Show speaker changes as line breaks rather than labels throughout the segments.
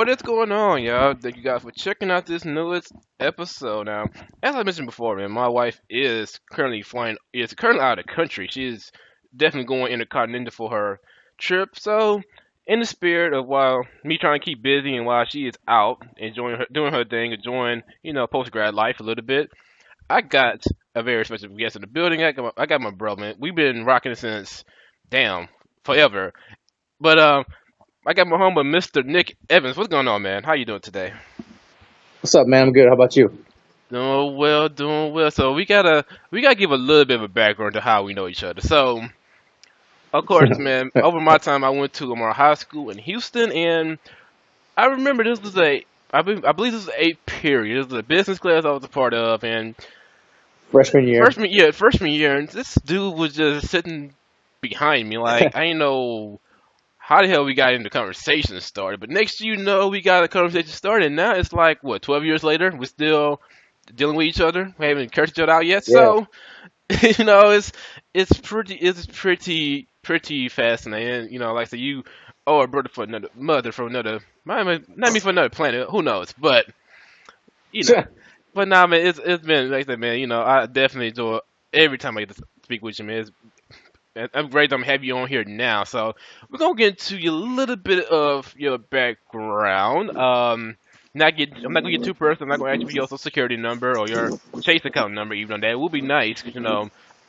What is going on, y'all? Thank you guys for checking out this newest episode. Now, as I mentioned before, man, my wife is currently out of the country. She is definitely going intercontinental for her trip. So, in the spirit of while me trying to keep busy and while she is out enjoying doing her thing, enjoying post grad life a little bit, I got a very special guest in the building. I got my bro, man. We've been rocking since damn forever. But I got my homie, Mr. Nick Evans. What's going on, man? How you doing today?
What's up, man? I'm good. How about you?
Doing well, doing well. So we gotta give a little bit of a background to how we know each other. So of course, man, over my time I went to Lamar High School in Houston, and I remember this was I believe this was a period. This was a business class I was a part of, and
Freshman year.
freshman year, and this dude was just sitting behind me, like I didn't know how the hell we got into conversation started. But next you know, we got a conversation started. And now it's like what, 12 years later, we're still dealing with each other. We haven't cursed each other out yet.
Yeah.
So it's pretty fascinating. Like I said, you or a brother for another mother from another, not me for another planet. Who knows? But you know, but nah, man, it's been like I said, man. I definitely enjoy every time I get to speak with you, man. I'm great. I'm have you on here now, so we're gonna get into a little bit of your background. I'm not gonna get too personal. I'm not gonna ask you for your social security number or your Chase account number, even though that would be nice, 'cause,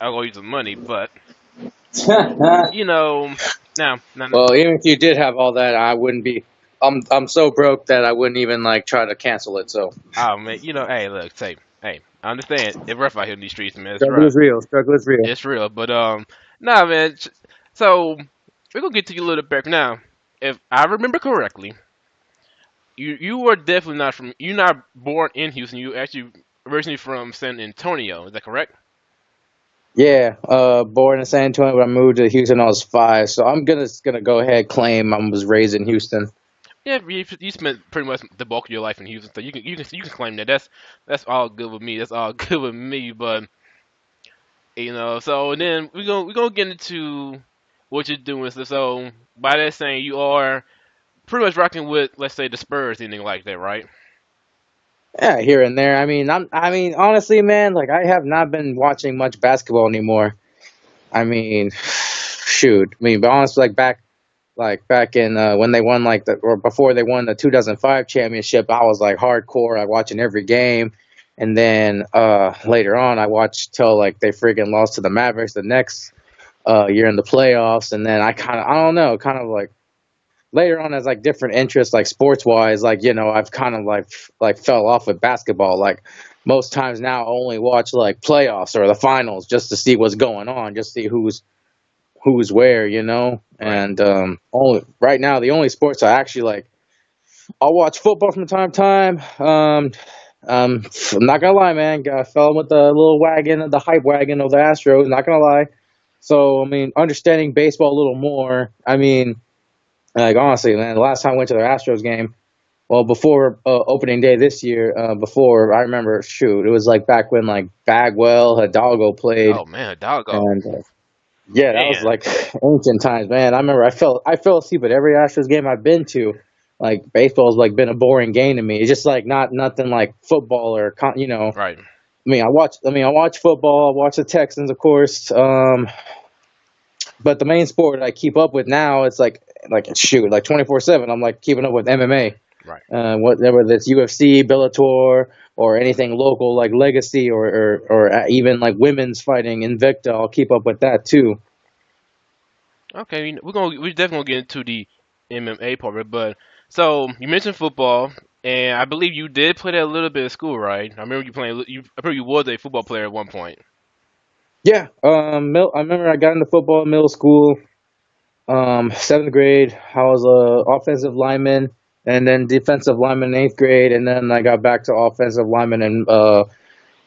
I'll go use some money. But you know, now,
Well, even if you did have all that, I wouldn't be. I'm so broke that I wouldn't even like try to cancel it. So
oh man, hey, look, hey, I understand. It's rough out here in these streets, man. It's
struggle
rough.
is real. Struggle is real.
It's real, but nah, man. So we're gonna get to your little back now. If I remember correctly, you were definitely not from. You're not born in Houston. You actually originally from San Antonio. Is that correct?
Yeah. Born in San Antonio, but I moved to Houston when I was 5. So I'm gonna go ahead claim I was raised in Houston.
Yeah, you spent pretty much the bulk of your life in Houston, so you can claim that. That's all good with me. That's all good with me. But so then we gonna get into what you're doing. So by that saying, you are pretty much rocking with, let's say, the Spurs, anything like that, right?
Yeah, here and there. I mean, honestly, man, like I have not been watching much basketball anymore. I mean, shoot. I mean, but honestly, like back in when they won or before they won the 2005 championship, I was like hardcore. I watching every game, and then later on, I watched till like they freaking lost to the Mavericks the next year in the playoffs, and then I don't know, kind of like later on as like different interests like sports wise, like I've kind of like fell off with basketball. Like most times now, I only watch like playoffs or the finals just to see what's going on, just see who's where,
Right.
and only right now the only sports I actually like, I'll watch football from time to time. I'm not gonna lie, man, I fell with the little wagon, the hype wagon of the Astros, not gonna lie. So I mean, understanding baseball a little more, I mean, like honestly, man, the last time I went to the Astros game, well, before opening day this year, before I remember, shoot, it was like back when like Bagwell, Hidalgo played,
Oh man, doggo,
and yeah, that was
man.
like ancient times, man. I remember I fell asleep at every Astros game I've been to. Like baseball's like been a boring game to me. It's just like not nothing like football or
Right.
I watch football. I watch the Texans, of course. But the main sport I keep up with now, it's like shoot, like 24/7. I'm like keeping up with MMA.
Right.
Whatever that's UFC, Bellator, or anything local like Legacy or even like women's fighting Invicta. I'll keep up with that too.
Okay, we're definitely gonna get into the MMA part of it, but so you mentioned football, and I believe you did play that a little bit at school, right? I remember you playing. I remember you was a football player at one point.
Yeah, I remember I got into football in middle school. 7th grade, I was a offensive lineman, and then defensive lineman in 8th grade, and then I got back to offensive lineman in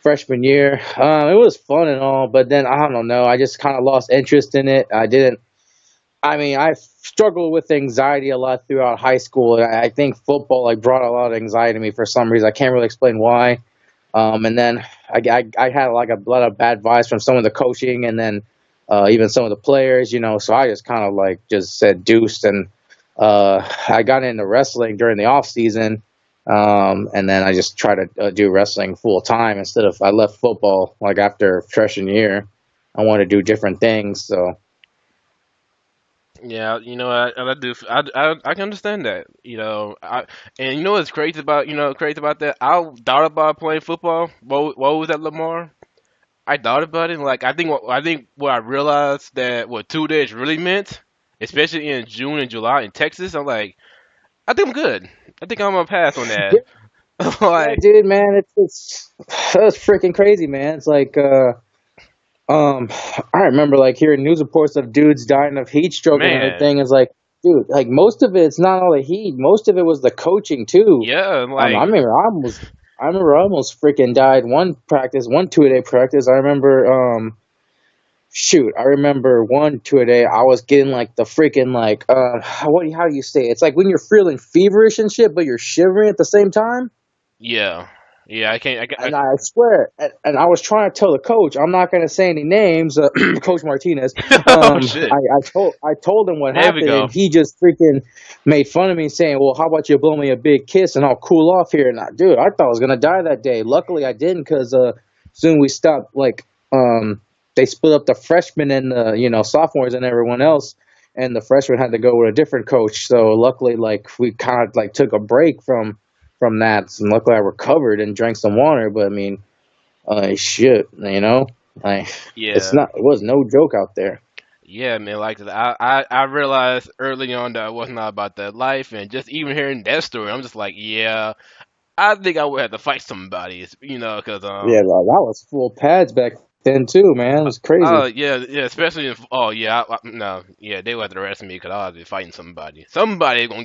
freshman year. It was fun and all, but then I don't know. I just kind of lost interest in it. I didn't. I mean, I struggled with anxiety a lot throughout high school. And I think football like brought a lot of anxiety to me for some reason. I can't really explain why. And then I had like a lot of bad vibes from some of the coaching, and then even some of the players. So I just kind of like just said deuce, and I got into wrestling during the off season, and then I just tried to do wrestling full time instead of I left football like after freshman year. I want to do different things, so
Yeah, I do. I can understand that. And you know what's crazy about crazy about that? I thought about playing football. What was that, Lamar? I thought about it. And, like I think what I realized that what 2 days really meant, especially in June and July in Texas. I'm like, I think I'm good. I think I'm gonna pass on that.
yeah, yeah,
Like,
dude, man, it's that's freaking crazy, man. It's like Um, I remember like hearing news reports of dudes dying of heat stroke and
man,
everything. It's like, dude, like most of it's not all the heat. Most of it was the coaching too.
yeah,
I
like,
remember I remember I almost freaking died one practice, one 2 a day practice. I remember, shoot, I remember one 2 a day. I was getting like the freaking like, how do you say it? It's like when you're feeling feverish and shit, but you're shivering at the same time.
yeah, yeah. I can't.
And I swear, and I was trying to tell the coach, I'm not going to say any names, Coach Martinez.
Oh shit.
I told him what
There we
happened,
go.
and he just freaking made fun of me, saying, "Well, how about you blow me a big kiss and I'll cool off here?" And dude, I thought I was going to die that day. Luckily, I didn't because soon we stopped. They split up the freshmen and the sophomores and everyone else, and the freshmen had to go with a different coach. So luckily, like we kind of like took a break from that. And luckily, I recovered and drank some water. But I mean, shit, like
Yeah.
it was no joke out there.
Yeah, man, like I realized early on that I was not about that life, and just even hearing that story, I'm just like, yeah, I think I would have to fight somebody, because
Yeah, that was full pads back then too, man. It was crazy.
oh yeah, yeah, especially if oh yeah, no, yeah, they would have to arrest me because I'll be fighting somebody.
Yeah,
Somebody's gonna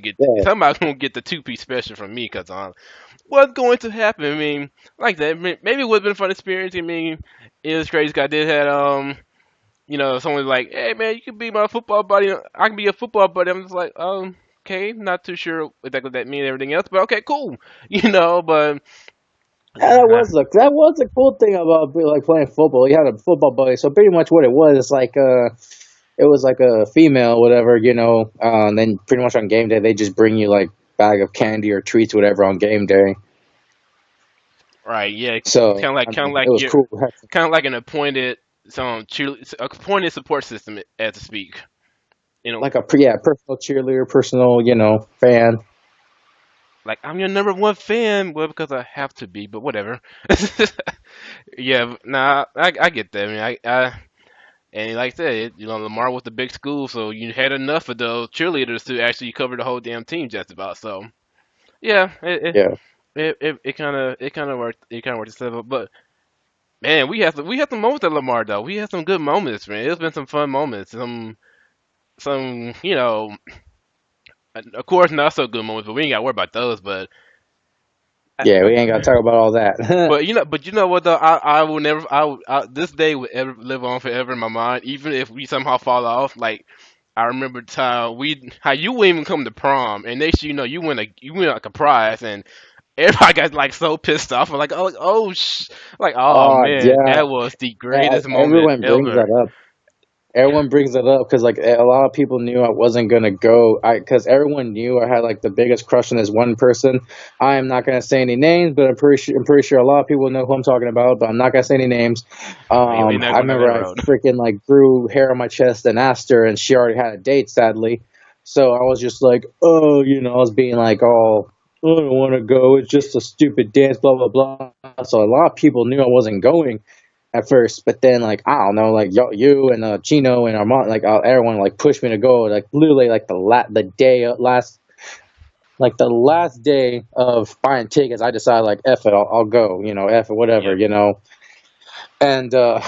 get the 2 piece special from me because what's going to happen? I mean, like that, maybe it would have been a fun experience. I mean, it was crazy. 'Cause I did had someone's like, "Hey man, you can be my football buddy. I can be a football buddy." I'm just like, okay, not too sure exactly what that means and everything else, but okay, cool, but
yeah, that was the cool thing about like playing football. You had a football buddy, so pretty much what it was, it's like it was like a female, whatever, and then pretty much on game day they just bring you like bag of candy or treats, whatever, on game day.
right, yeah,
So I
kind of
mean,
like
it was
you're
cool.
kind of like an appointed support system, as to speak. You know,
Like yeah, personal cheerleader, personal, fan.
like I'm your number one fan, well, because I have to be, but whatever. Yeah, nah, I get that. I mean, and like I said, Lamar was the big school, so you had enough of those cheerleaders to actually cover the whole damn team just about. So yeah,
Yeah,
it kind of worked itself out. But man, we had some moments at Lamar though. We had some good moments, man. It's been some fun moments. Some of course not so good moments, but we ain't got to worry about those. But
yeah, we ain't got to talk about all that.
but you know what though? I will never. This day will ever live on forever in my mind, even if we somehow fall off. Like I remember the time how you wouldn't even come to prom, and next you win like a prize, and everybody got like so pissed off. I'm like, oh
Oh
man,
yeah,
that was the greatest moment
everyone brings
ever.
that up. Everyone brings it up because like a lot of people knew I wasn't gonna go. Because everyone knew I had like the biggest crush on this one person. I am not gonna say any names, but I'm pretty sure a lot of people know who I'm talking about. But I'm not gonna say any names.
We ain't not
I
going down
remember
that
I
road.
freaking like grew hair on my chest and asked her, and she already had a date, sadly. So I was just like, oh, I was being like all. I don't want to go. It's just a stupid dance, blah blah blah. So a lot of people knew I wasn't going at first, but then like I don't know, like you and Chino and Armand, like everyone like pushed me to go. Like literally, like the day like the last day of buying tickets, I decided like F it, I'll go. F it, whatever.
Yep.
And it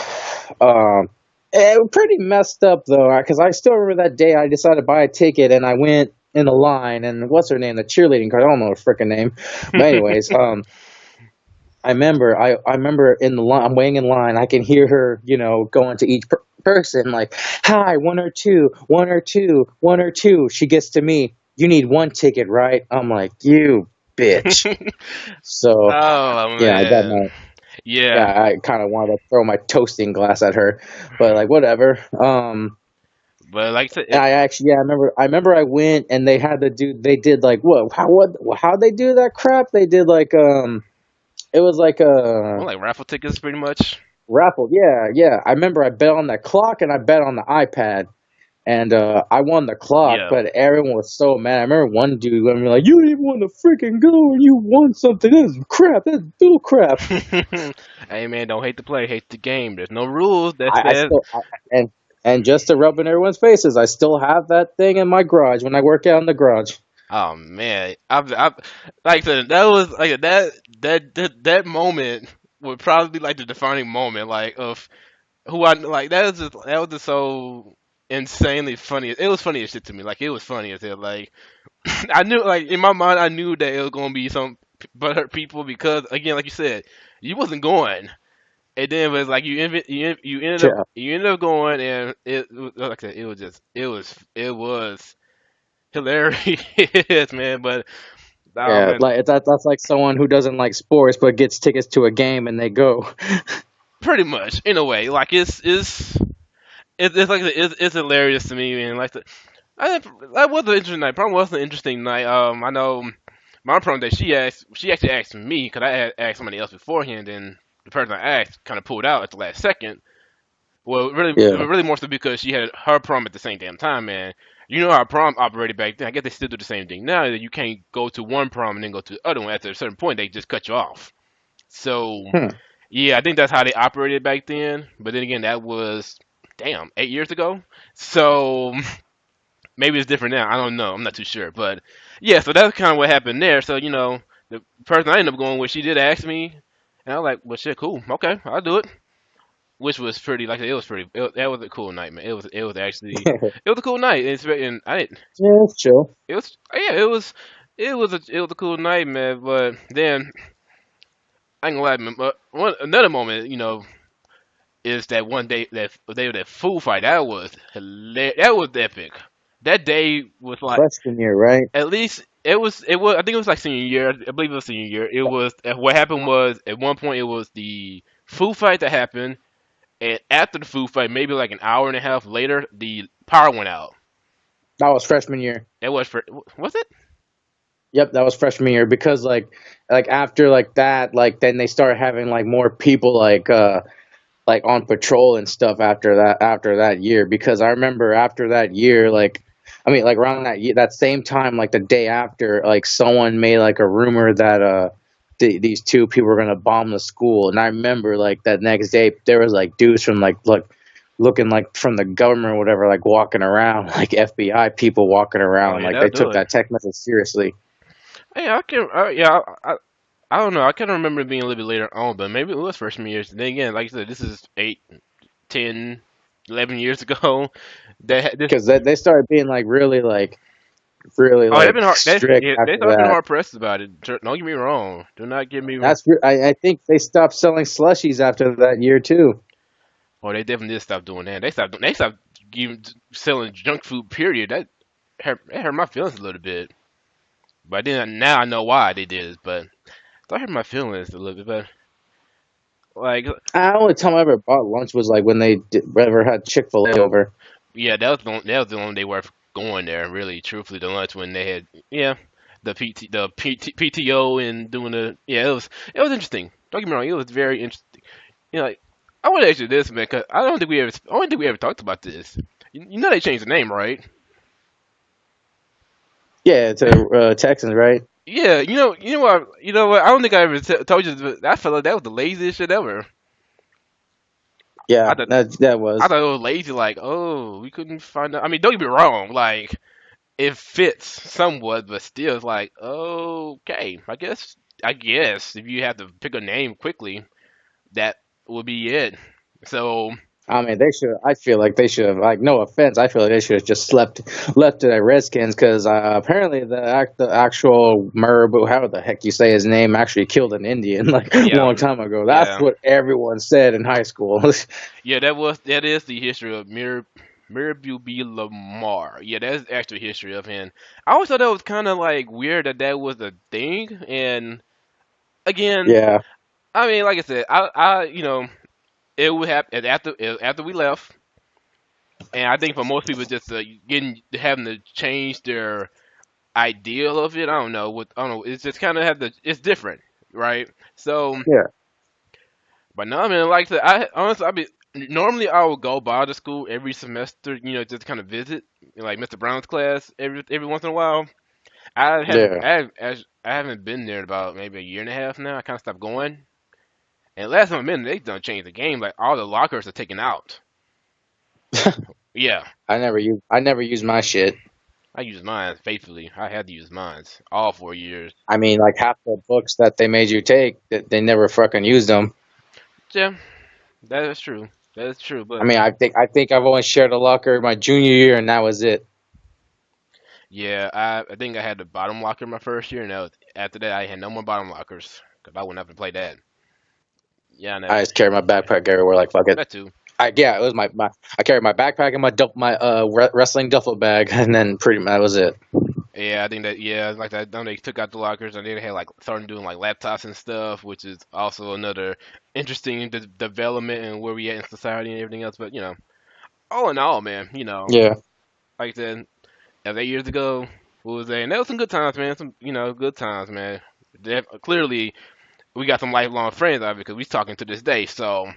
was pretty messed up though, because I still remember that day. I decided to buy a ticket and I went in the line, and what's her name, the cheerleading card, I don't know her freaking name, but anyways, I remember in the line, I'm waiting in line. I can hear her, going to each person like, "Hi, one or two, one or two, one or two." She gets to me. "You need one ticket, right?" I'm like, "You bitch." So
Oh
yeah, I got
man.
my
Yeah.
yeah. I kind of wanted to throw my toasting glass at her, but like whatever.
But like I said,
I actually, yeah, I remember I went and they had to do, they did like, how'd they do that crap? They did like, it was like a
well, like raffle tickets, pretty much.
raffle. Yeah, yeah. I remember I bet on the clock and I bet on the iPad. And I won the clock,
Yeah.
but everyone was so mad. I remember one dude went like, "You didn't want to freaking go, and you won something. That's crap. That's bull crap."
Hey man, don't hate the play, hate the game. There's no rules that
I
says.
still and just to rub in everyone's faces, I still have that thing in my garage when I work out in the garage.
Oh man, I've like I said, that was like that moment would probably be like the defining moment, like of who I like. That was just so insanely funny. It was funny as shit to me. Like it was funny as hell. Like I knew, like in my mind, I knew that it was gonna be some butthurt people because again, like you said, you wasn't going, and then it was like
Yeah,
you ended up going, and like I said, it was hilarious, man. But oh
yeah.
man,
Like that's like someone who doesn't like sports but gets tickets to a game and they go.
pretty much in a way, like it's like it's hilarious to me, man. Like that was an interesting night. Prom was an interesting night. I know my prom day. She actually asked me because I had asked somebody else beforehand, and the person I asked kind of pulled out at the last second. Well,
Yeah.
really more so because she had her prom at the same damn time, man. You know how prom operated back then. I guess they still do the same thing now. That you can't go to one prom and then go to the other one. After a certain point, they just cut you off. So
Hmm.
yeah, I think that's how they operated back then. But then again, that was damn 8 years ago. So maybe it's different now. I don't know. I'm not too sure. But yeah, so that's kind of what happened there. So the person I ended up going with, she did ask me, and I was like, well, shit, cool, okay, I'll do it. Which was pretty, like it was pretty. That was a cool night, man. It was actually it was a cool night. And I didn't.
Yeah, it's chill.
It was yeah. It was a cool night, man. But then I ain't gonna lie, man. But another moment, is that one day that food fight. That was hilarious. That was epic. That day was like
Freshman year, right?
at least it was. I think it was like senior year. I believe it was senior year. It was what happened was at one point it was the food fight that happened, and after the food fight, maybe like an hour and a half later, the power went out.
That was freshman year.
That was it?
Yep, that was freshman year because like after like that, like then they started having like more people like on patrol and stuff after that year because I remember after that year like I mean like around that year, that same time like the day after like someone made like a rumor that these two people were gonna bomb the school and I remember like that next day there was like dudes from like looking like from the government or whatever like walking around like FBI people walking
Oh
around
yeah,
like
that'll
they
do
took
it.
that text message seriously.
Hey, I can. Yeah, I don't know. I kind of remember it being a little bit later on, but maybe it was freshman years. Then again, like I said, this is 8, 10, 11 years ago. That this.
Because they started being like really
Oh, they've
like
been hard.
strict
They
after
started being
that.
hard pressed about it. Don't get me wrong. Do not get me.
I think they stopped selling slushies after that year too.
Oh, they definitely did stop doing that. They stopped selling junk food. Period. That hurt my feelings a little bit. But then now I know why they did it. But that hurt my feelings a little bit. But like,
The only time I ever bought lunch was like when ever had Chick-fil-A over.
yeah, that was the only day worth going there. Really, truthfully, the lunch when they had PTO and doing it was interesting. Don't get me wrong, it was very interesting. Like I want to ask you this, man, 'cause I don't think we ever talked about this. You know they changed the name, right?
Yeah, to Texans, right?
Yeah, you know what? I don't think I ever told you this, but I felt like that was the laziest shit ever. I
Yeah,
thought
that
I
was.
thought it was lazy, like, oh, we couldn't find out. I mean, don't get me wrong, like it fits somewhat, but still, it's like, okay, I guess if you have to pick a name quickly, that would be it. So,
I mean, they should. I feel like they should have. Like, no offense, I feel like they should have just left it at Redskins because apparently the actual Murray, how the heck you say his name, actually killed an Indian like a
yeah,
long time ago. That's
yeah,
what everyone said in high school.
yeah. That is the history of Mirabel B. Lamar. Yeah, that's the actual history of him. I always thought that was kind of like weird that was a thing. And again,
Yeah,
I mean, like I said, it would happen after we left. And I think for most people, just getting having to change their ideal of it. I don't know what I don't know. It's just kind of have the it's different, right? So,
Yeah,
but no, I mean, like I said, I honestly, I be normally I would go by the school every semester, just kind of visit, like Mr. Brown's class every once in a while.
yeah.
I haven't been there in about maybe a year and a half now. I kind of stopped going. And last time I've been, they done changed the game. Like all the lockers are taken out. Yeah,
I never use my shit.
I use mine faithfully. I had to use mine all 4 years.
I mean, like half the books that they made you take, that they never fucking used them.
Yeah, that is true. That is true.
I
But
mean, I think I've only shared a locker my junior year, and that was it.
yeah, I think I had the bottom locker my first year, and after that I had no more bottom lockers because I wouldn't have to play that. Yeah, I
I
never.
just carried my backpack everywhere, like fuck it.
That too.
Yeah, it was my I carried my backpack and my wrestling duffel bag, and then pretty much that was it.
Yeah, I think that like that. Then they took out the lockers and then they had like started doing like laptops and stuff, which is also another interesting development and where we at in society and everything else. But all in all, man,
Yeah,
like I said, 8 years ago, what was that? And that was some good times, man. Some good times, man. Clearly, we got some lifelong friends out of it because we talking to this day. So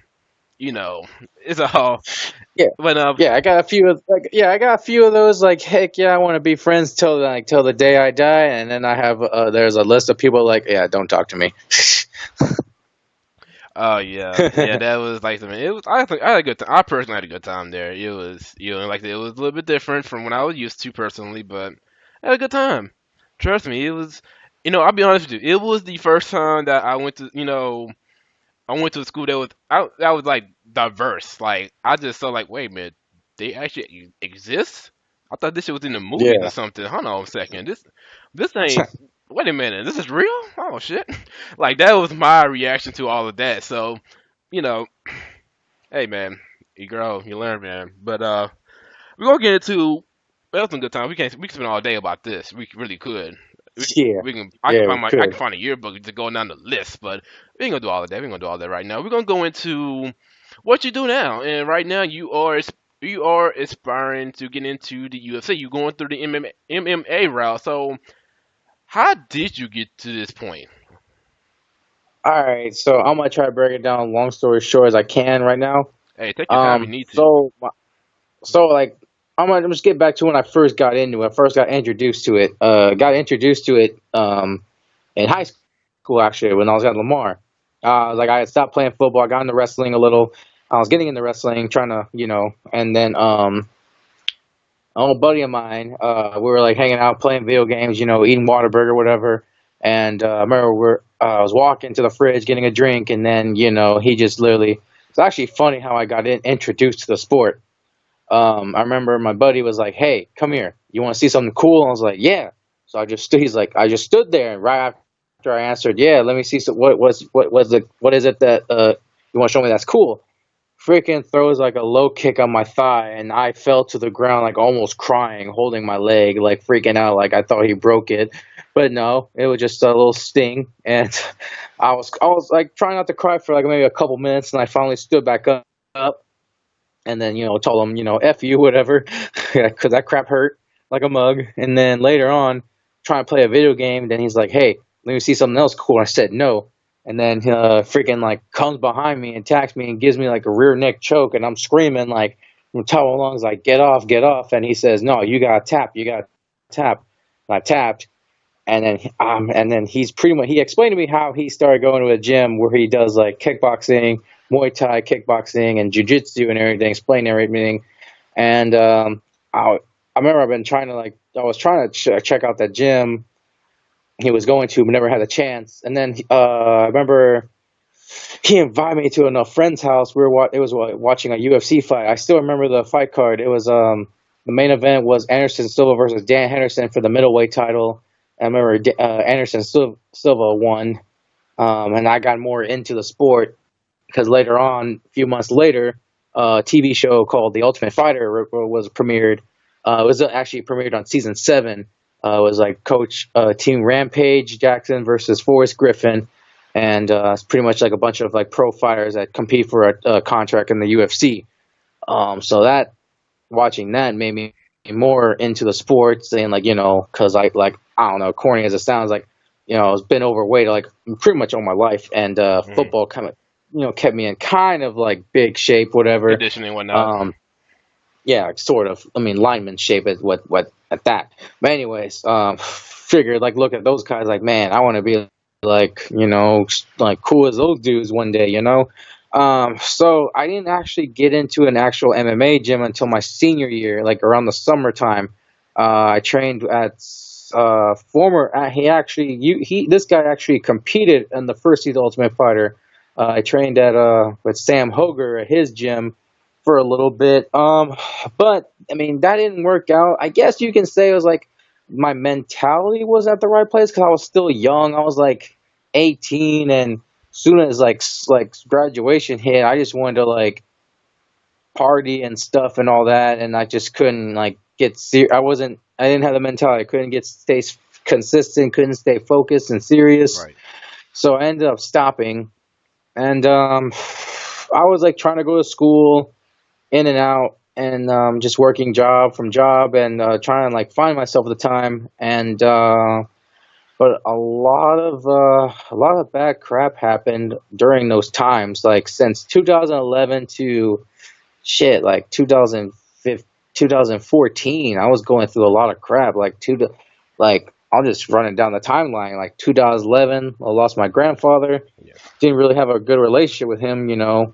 you know, it's all.
yeah,
But
yeah. I got a few of yeah, I got a few of those. Like, heck yeah, I want to be friends till the day I die, and then I have there's a list of people like, yeah, don't talk to me.
oh yeah, that was like I mean, it was. I think I had a good time. I personally had a good time there. It was like it was a little bit different from what I was used to personally, but I had a good time. Trust me, it was. I'll be honest with you. It was the first time that I went to I went to a school that was like diverse. Like I just felt like, wait a minute, they actually exist. I thought this shit was in the movies or
Yeah,
something. Hold on a second. This ain't. Wait a minute. This is real. Oh shit. Like that was my reaction to all of that. So, you know, hey man, you grow, you learn, man. But we're gonna get into. That was some good time. We can spend all day about this. We really could.
yeah,
We can
yeah. We
I
could.
can find a yearbook to go down the list, but we ain't gonna do all of that. We ain't gonna do all that right now. We're gonna go into what you do now, and right now you are aspiring to get into the UFC. You're going through the MMA route. So how did you get to this point?
All right, so I'm gonna try to break it down. Long story short, as I can right now.
Hey, take your time. You
Um,
need to.
so so like I'm just get back to when I first got into it. I first got introduced to it. Got introduced to it in high school actually when I was at Lamar. Like I had stopped playing football. I got into wrestling a little. I was getting into wrestling, trying to and then an old buddy of mine, we were like hanging out, playing video games, eating Whataburger, whatever. And I remember I was walking to the fridge, getting a drink, and then he just literally. It's actually funny how I got introduced to the sport. I remember my buddy was like, "Hey, come here. You want to see something cool?" And I was like, "Yeah." So I just stood. He's like, I just stood there, and right after I answered, "Yeah, let me see. What is it that you want to show me that's cool?" Freaking throws like a low kick on my thigh, and I fell to the ground like almost crying, holding my leg, like freaking out, like I thought he broke it, but no, it was just a little sting, and I was like trying not to cry for like maybe a couple minutes, and I finally stood back up and then told him f you whatever because that crap hurt like a mug. And then later on, trying to play a video game, then he's like, hey, let me see something else cool. I said no, and then freaking like comes behind me and attacks me and gives me like a rear neck choke, and I'm screaming like from top of my lungs like get off, and he says no, you gotta tap. And I tapped, and then he's pretty much he explained to me how he started going to a gym where he does like kickboxing, Muay Thai, kickboxing, and jujitsu and everything, explain everything. And I remember I've been trying to like I was trying to check out that gym he was going to, but never had a chance. And then I remember he invited me to a friend's house. It was watching a UFC fight. I still remember the fight card. It was the main event was Anderson Silva versus Dan Henderson for the middleweight title. I remember Anderson Silva won, and I got more into the sport because later on, a few months later, a TV show called The Ultimate Fighter was premiered. It was actually premiered on season 7. It was like Coach Team Rampage Jackson versus Forrest Griffin, and it's pretty much like a bunch of like pro fighters that compete for a contract in the UFC. So watching that made me more into the sports and like because I don't know, corny as it sounds, like I've been overweight like pretty much all my life, and
Hmm.
football kind of kept me in kind of like big shape, whatever.
Conditioning and whatnot.
Um, yeah, sort of. I mean, lineman shape is what at that. But anyways, figured like look at those guys, like man, I want to be like like cool as those dudes one day. So I didn't actually get into an actual MMA gym until my senior year, like around the summertime. I trained at former. He actually, he this guy actually competed in the first He's Ultimate Fighter. I trained at with Sam Hoger at his gym for a little bit. But I mean that didn't work out. I guess you can say it was like my mentality was at the right place because I was still young. I was like 18, and soon as like graduation hit, I just wanted to like party and stuff and all that, and I just couldn't like get I wasn't. I didn't have the mentality. I couldn't stay consistent. Couldn't stay focused and serious.
Right.
So I ended up stopping, and I was like trying to go to school in and out, and just working job from job, and trying to like find myself at the time, and but a lot of bad crap happened during those times, like since 2011 to shit like 2015, 2014. I was going through a lot of crap, like I'll just run it down the timeline. Like 2011, I lost my grandfather.
Yeah.
Didn't really have a good relationship with him,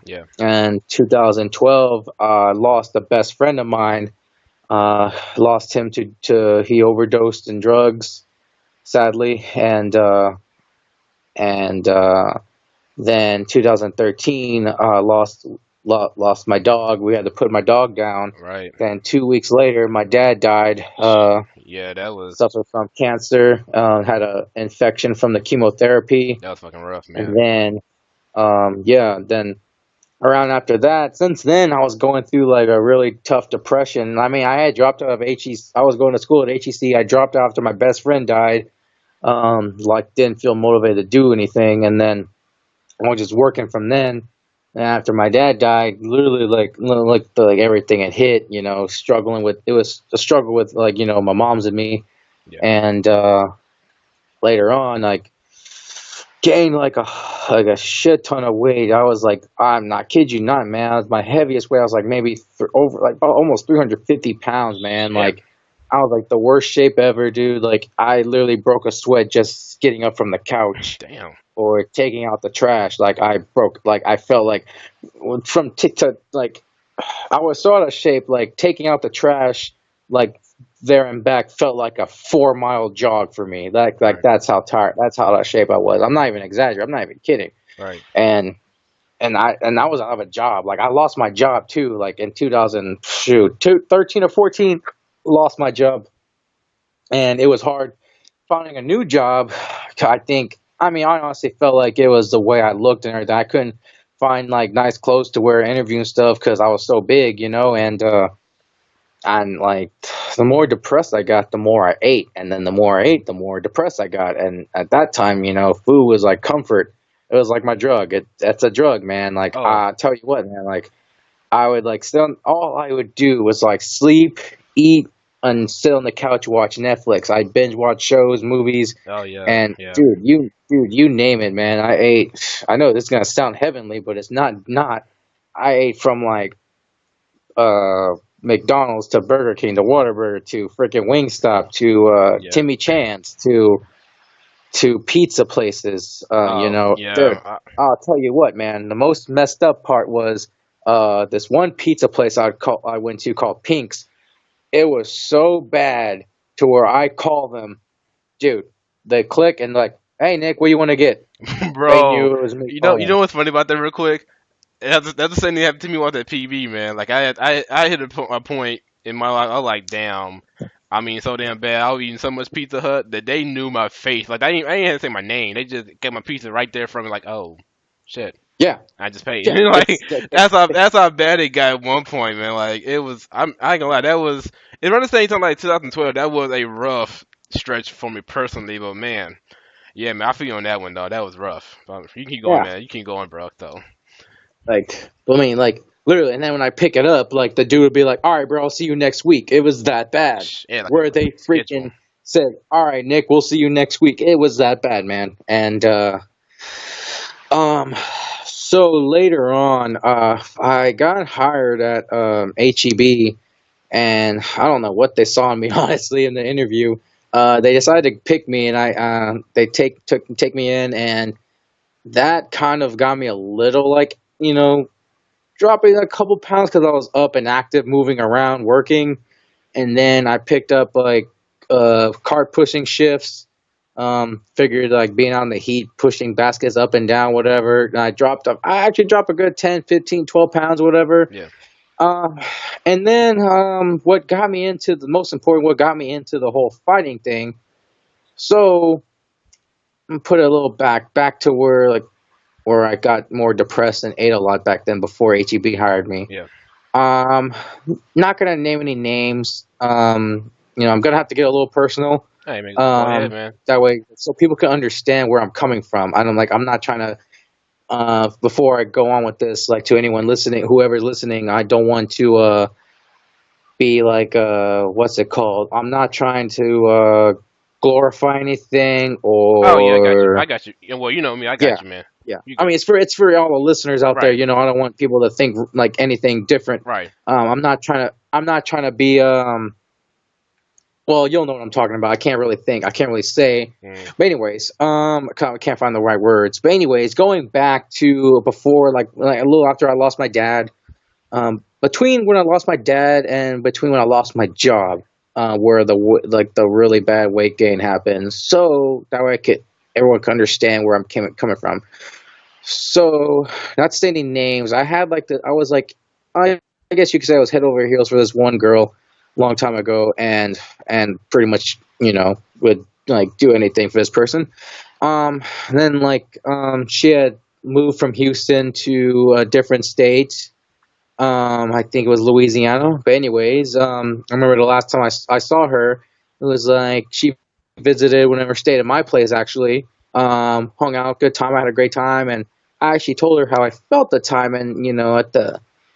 Yeah.
and 2012, lost a best friend of mine. Lost him to he overdosed in drugs, sadly, and then 2013, lost my dog. We had to put my dog down.
Right.
Then 2 weeks later, my dad died.
Yeah, that was
Suffered from cancer. Had a infection from the chemotherapy,
that was fucking rough,
and
man.
then yeah, then around after that, since then I was going through like a really tough depression. I mean, I had dropped out of HEC. I was going to school at HEC. I dropped out after my best friend died. Like didn't feel motivated to do anything, and then I was just working from then. And after my dad died, literally like everything had hit. Struggling with it was a struggle with like my mom's and me,
Yeah.
and later on like gained like a shit ton of weight. I was like, I'm not kid you not, man. My heaviest weight, I was like maybe over like almost 350 pounds, man.
Shit.
Like I was like the worst shape ever, dude. Like I literally broke a sweat just getting up from the couch
Damn.
or taking out the trash. Like I broke, like I felt like from TikTok, like I was so out of shape. Like taking out the trash, like there and back felt like a 4 mile jog for me. Like
Right.
that's how tired, that's how out of shape I was. I'm not even exaggerating. I'm not even kidding.
Right.
And and I was out of a job. Like I lost my job too. Like in 2000, shoot, 13 or 14, lost my job, and it was hard finding a new job. I think, I mean, I honestly felt like it was the way I looked and everything. I couldn't find like nice clothes to wear, interview and stuff because I was so big, and like the more depressed I got, the more I ate, and then the more I ate, the more depressed I got. And at that time, food was like comfort. It was like my drug. That's a drug, man. Like
Oh.
I tell you what, man. Like I would like sit on, all I would do was like sleep, eat, and sit on the couch watch Netflix. I binge watch shows, movies,
Oh yeah.
and
Yeah.
dude, you name it, man. I ate. I know this is gonna sound heavenly, but it's not. Not. I ate from like McDonald's to Burger King to Whataburger to freaking Wingstop to
Yeah.
Timmy Chan's to pizza places.
Oh
Dude,
yeah.
I'll tell you what, man. The most messed up part was this one pizza place I went to called Pink's. It was so bad to where I call them, dude. They click and like, hey Nick, what do you want to get? They
Bro,
knew it was me
you know
calling.
what's funny about that real quick? That's the same thing happened to me with that PB, man. Like I hit a point in my life. I was like, damn. I mean, so damn bad. I was eating so much Pizza Hut that they knew my face. Like I ain't had to say my name. They just get my pizza right there from me. Like, oh, shit.
Yeah,
I just paid.
yeah.
Like that's how bad it got at one point, man. Like it was. I ain't gonna lie. That was. It's around the same time like 2012. That was a rough stretch for me personally, but man, yeah, man. I feel you on that one though. That was rough. You keep going,
yeah.
man. You keep going, bro. Though.
Like, I mean, like literally. And then when I pick it up, like the dude would be like, "All right, bro, I'll see you next week." It was that bad.
Yeah, like a
Where they
schedule.
freaking said, "All right, Nick, we'll see you next week." It was that bad, man. And um, so later on, I got hired at HEB, and I don't know what they saw in me, honestly, in the interview. They decided to pick me, and they take me in, and that kind of got me a little like dropping a couple pounds because I was up and active, moving around, working, and then I picked up like cart pushing shifts. Figured like being out in the heat, pushing baskets up and down, whatever. And I actually dropped a good 10, 15, 12 pounds, whatever.
Yeah.
Um, and then what got me into the most important, what got me into the whole fighting thing. So I'm put it a little back to where I got more depressed and ate a lot back then before HEB hired me.
Yeah.
Um, Not gonna name any names. I'm gonna have to get a little personal.
Hey man, go ahead, man.
That way, so people can understand where I'm coming from. I'm not trying to. Before I go on with this, like to anyone listening, whoever's listening, I don't want to be like what's it called? I'm not trying to glorify anything
Oh yeah, I got you.
or
I got you. Yeah, well, you know me. I
yeah.
got you, man.
Yeah,
You
I
good?
mean it's for all the listeners out there.
Right.
I don't want people to think like anything different.
Right.
I'm not trying to be well, you'll know what I'm talking about. I can't really think. I can't really say.
Mm.
But anyways, I can't find the right words. But anyways, going back to before, like a little after I lost my dad, between when I lost my dad and between when I lost my job, where the really bad weight gain happened. So that way everyone can understand where I'm coming from. So, not stating names, I was like, I guess you could say I was head over heels for this one girl, long time ago, and pretty much, would like do anything for this person. And then she had moved from Houston to a different state. I think it was Louisiana. But anyways, I remember the last time I saw her, it was like she visited whenever stayed at my place actually. Hung out, good time. I had a great time, and I actually told her how I felt the time, and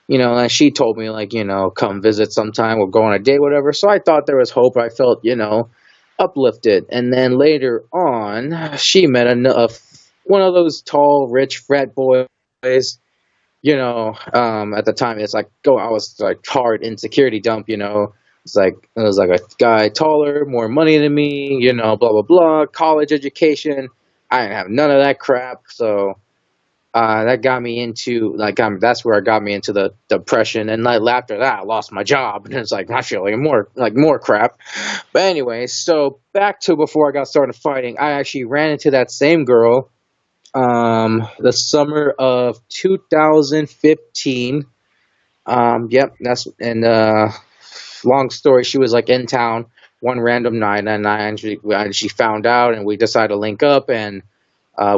and she told me like come visit sometime. We'll go on a date, whatever. So I thought there was hope. I felt uplifted, and then later on, she met one of those tall, rich frat boys. At the time, it's like I was like hard insecurity dump. It was like a guy taller, more money than me. Blah blah blah. College education. I didn't have none of that crap. So that got me into that's where it got me into the depression. And like after that, I lost my job, and it's like I feel like more crap. But anyway, so back to before I got started fighting, I actually ran into that same girl the summer of 2015. Yep, that's and long story. She was like in town one random night, and she found out, and we decided to link up, and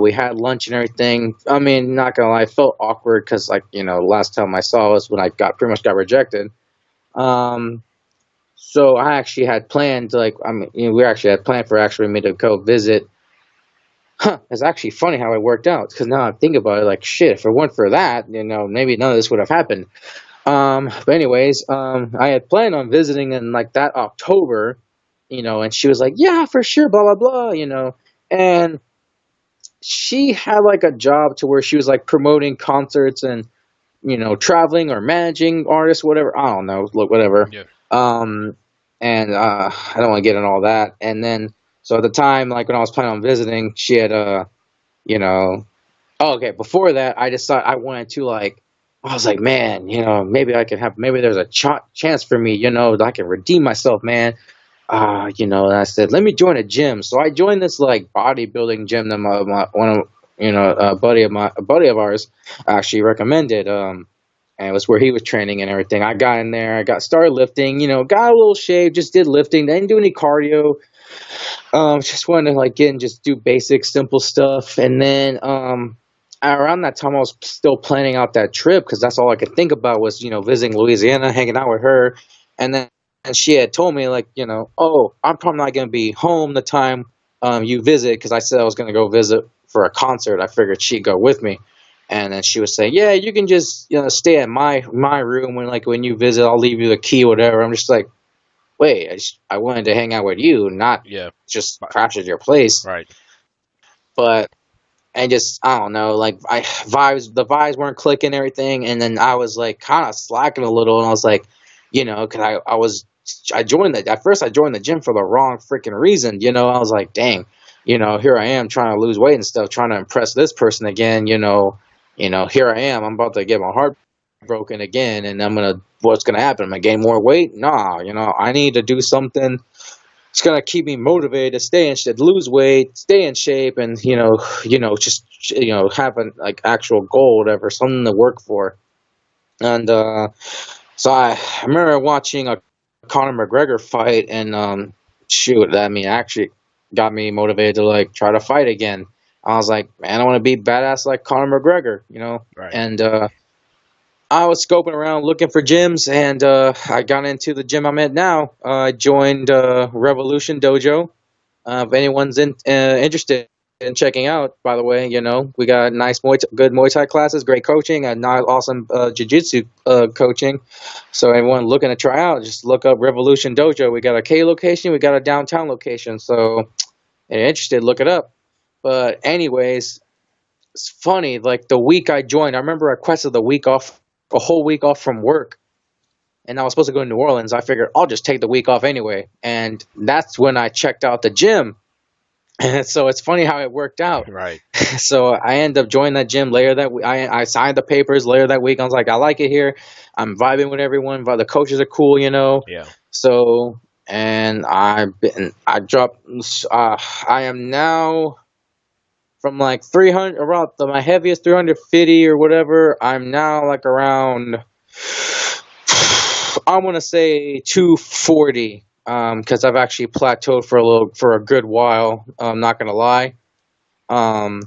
we had lunch and everything. I mean, not gonna lie, I felt awkward because last time I saw us when I pretty much got rejected. Um, so I actually had planned we actually had planned for actually me to go visit. It's actually funny how it worked out because now I think about it, like shit. If it weren't for that, maybe none of this would have happened. But anyways, I had planned on visiting in like that October, and she was like, "Yeah, for sure," blah blah blah, and she had like a job to where she was like promoting concerts and traveling or managing artists, whatever. I don't know, look, whatever.
Yeah.
Um, and I don't want to get into all that. And then so at the time, like when I was planning on visiting, she had you know, oh, okay. Before that, I decided I wanted to like. I was like, man, maybe I can have, maybe there's a chance for me, that I can redeem myself, man. And I said, let me join a gym. So I joined this like bodybuilding gym that one of, a buddy of ours actually recommended. And it was where he was training and everything. I got in there, I got started lifting, got a little shape, just did lifting, didn't do any cardio. Just wanted to like get and just do basic, simple stuff. And then, around that time, I was still planning out that trip because that's all I could think about was, visiting Louisiana, hanging out with her. And then she had told me, like, oh, I'm probably not going to be home the time you visit because I said I was going to go visit for a concert. I figured she'd go with me. And then she was saying, "Yeah, you can just stay at my room when you visit. I'll leave you the key, whatever." I'm just like, "Wait, I wanted to hang out with you, not
Yeah.
just crash at your place."
Right.
But and just I don't know, like the vibes weren't clicking, and everything. And then I was like kind of slacking a little, and I was like, cause I joined at first I joined the gym for the wrong freaking reason. I was like, dang, here I am trying to lose weight and stuff, trying to impress this person again. Here I am, I'm about to get my heart broken again, and what's gonna happen? Am I gain more weight? Nah, I need to do something. It's gonna keep me motivated to stay in shape, lose weight, stay in shape, and just have an like actual goal, whatever, something to work for. And so I remember watching a Conor McGregor fight, and shoot, I mean, actually got me motivated to like try to fight again. I was like, man, I want to be badass like Conor McGregor.
Right.
And I was scoping around looking for gyms, and I got into the gym I'm at now. I joined Revolution Dojo. If anyone's interested in checking out, by the way, we got nice good Muay Thai classes, great coaching, and nice, awesome Jiu-Jitsu coaching. So anyone looking to try out, just look up Revolution Dojo. We got a K location, we got a downtown location. So if you're interested, look it up. But anyways, it's funny. Like the week I joined, I remember I requested a whole week off from work, and I was supposed to go to New Orleans. I figured I'll just take the week off anyway, and that's when I checked out the gym. And so it's funny how it worked out.
Right.
So I ended up joining that gym later that week. I signed the papers later that week. I was like, I like it here. I'm vibing with everyone. But the coaches are cool.
Yeah.
So and I dropped. I am now from like 300 around my heaviest 350 or whatever. I'm now like around. I want to say 240. Because I've actually plateaued for a good while. I'm not gonna lie. Um,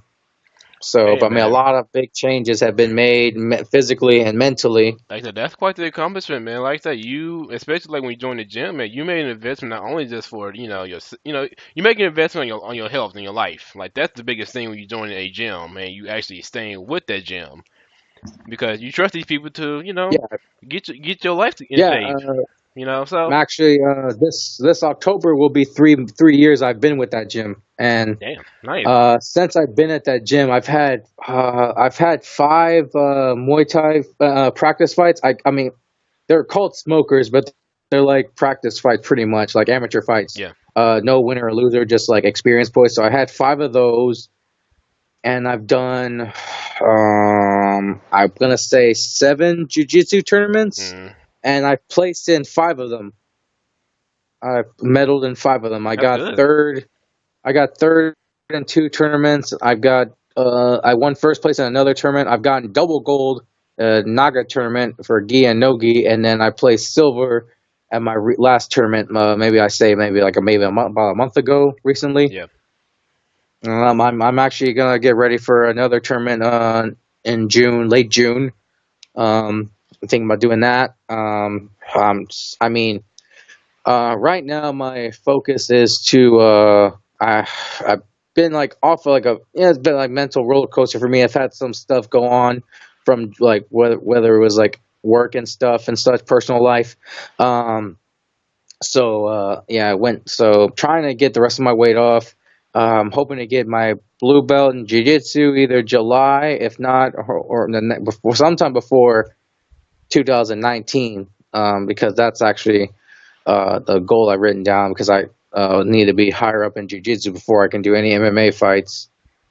Hey,
but I mean, a
man.
lot of big changes have been made physically and mentally.
Like that, that's quite the accomplishment, man. Like that, you, especially like when you joined the gym, man, you made an investment not only just for you make an investment on your health and your life. Like that's the biggest thing when you join a gym, man. You actually staying with that gym because you trust these people to
Yeah,
get your life in
yeah.
shape.
I'm
So
actually this October will be three years I've been with that gym, and
damn, nice.
since I've been at that gym, I've had five Muay Thai practice fights. I mean, they're called smokers, but they're like practice fights, pretty much like amateur fights.
Yeah,
No winner or loser, just like experience points. So I had five of those, and I've done, I'm gonna say seven jiu-jitsu tournaments,
mm,
and I've placed in five of them. I've medaled in five of them. I
that's
got
good.
third. I got third in two tournaments. I won first place in another tournament. I've gotten double gold Naga tournament for gi and no gi, and then I placed silver at my last tournament. Maybe about a month ago recently.
Yeah,
I'm actually gonna get ready for another tournament in June, late June. I'm thinking about doing that. I mean, right now my focus is to I've been like off of like it's been like mental roller coaster for me. I've had some stuff go on from like whether it was like work and stuff and such, personal life. Um, yeah, I went so trying to get the rest of my weight off. Hoping to get my blue belt in jiu-jitsu either July, if not, before sometime before 2019. Because that's actually the goal I've written down, because I need to be higher up in jiu-jitsu before I can do any MMA fights.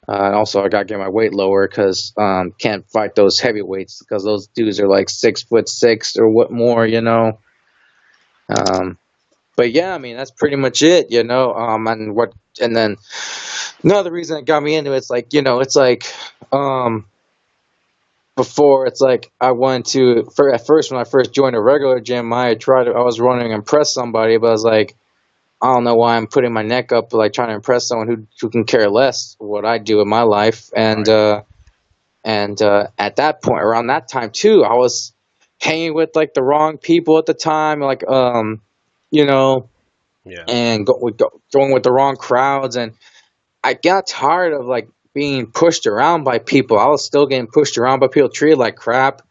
And also, I got to get my weight lower because can't fight those heavyweights because those dudes are like 6'6" or what more. Um, but yeah, I mean that's pretty much it. And then another reason that got me into it's like it's like um, before it's like I wanted to at first when I first joined a regular gym I was running to impress somebody, but I was like, I don't know why I'm putting my neck up like trying to impress someone who can care less what I do in my life. And
right.
at that point, around that time too, I was hanging with like the wrong people at the time, like you know,
Yeah,
and going with the wrong crowds, and I got tired of like being pushed around by people. I was still getting pushed around by people, treated like crap.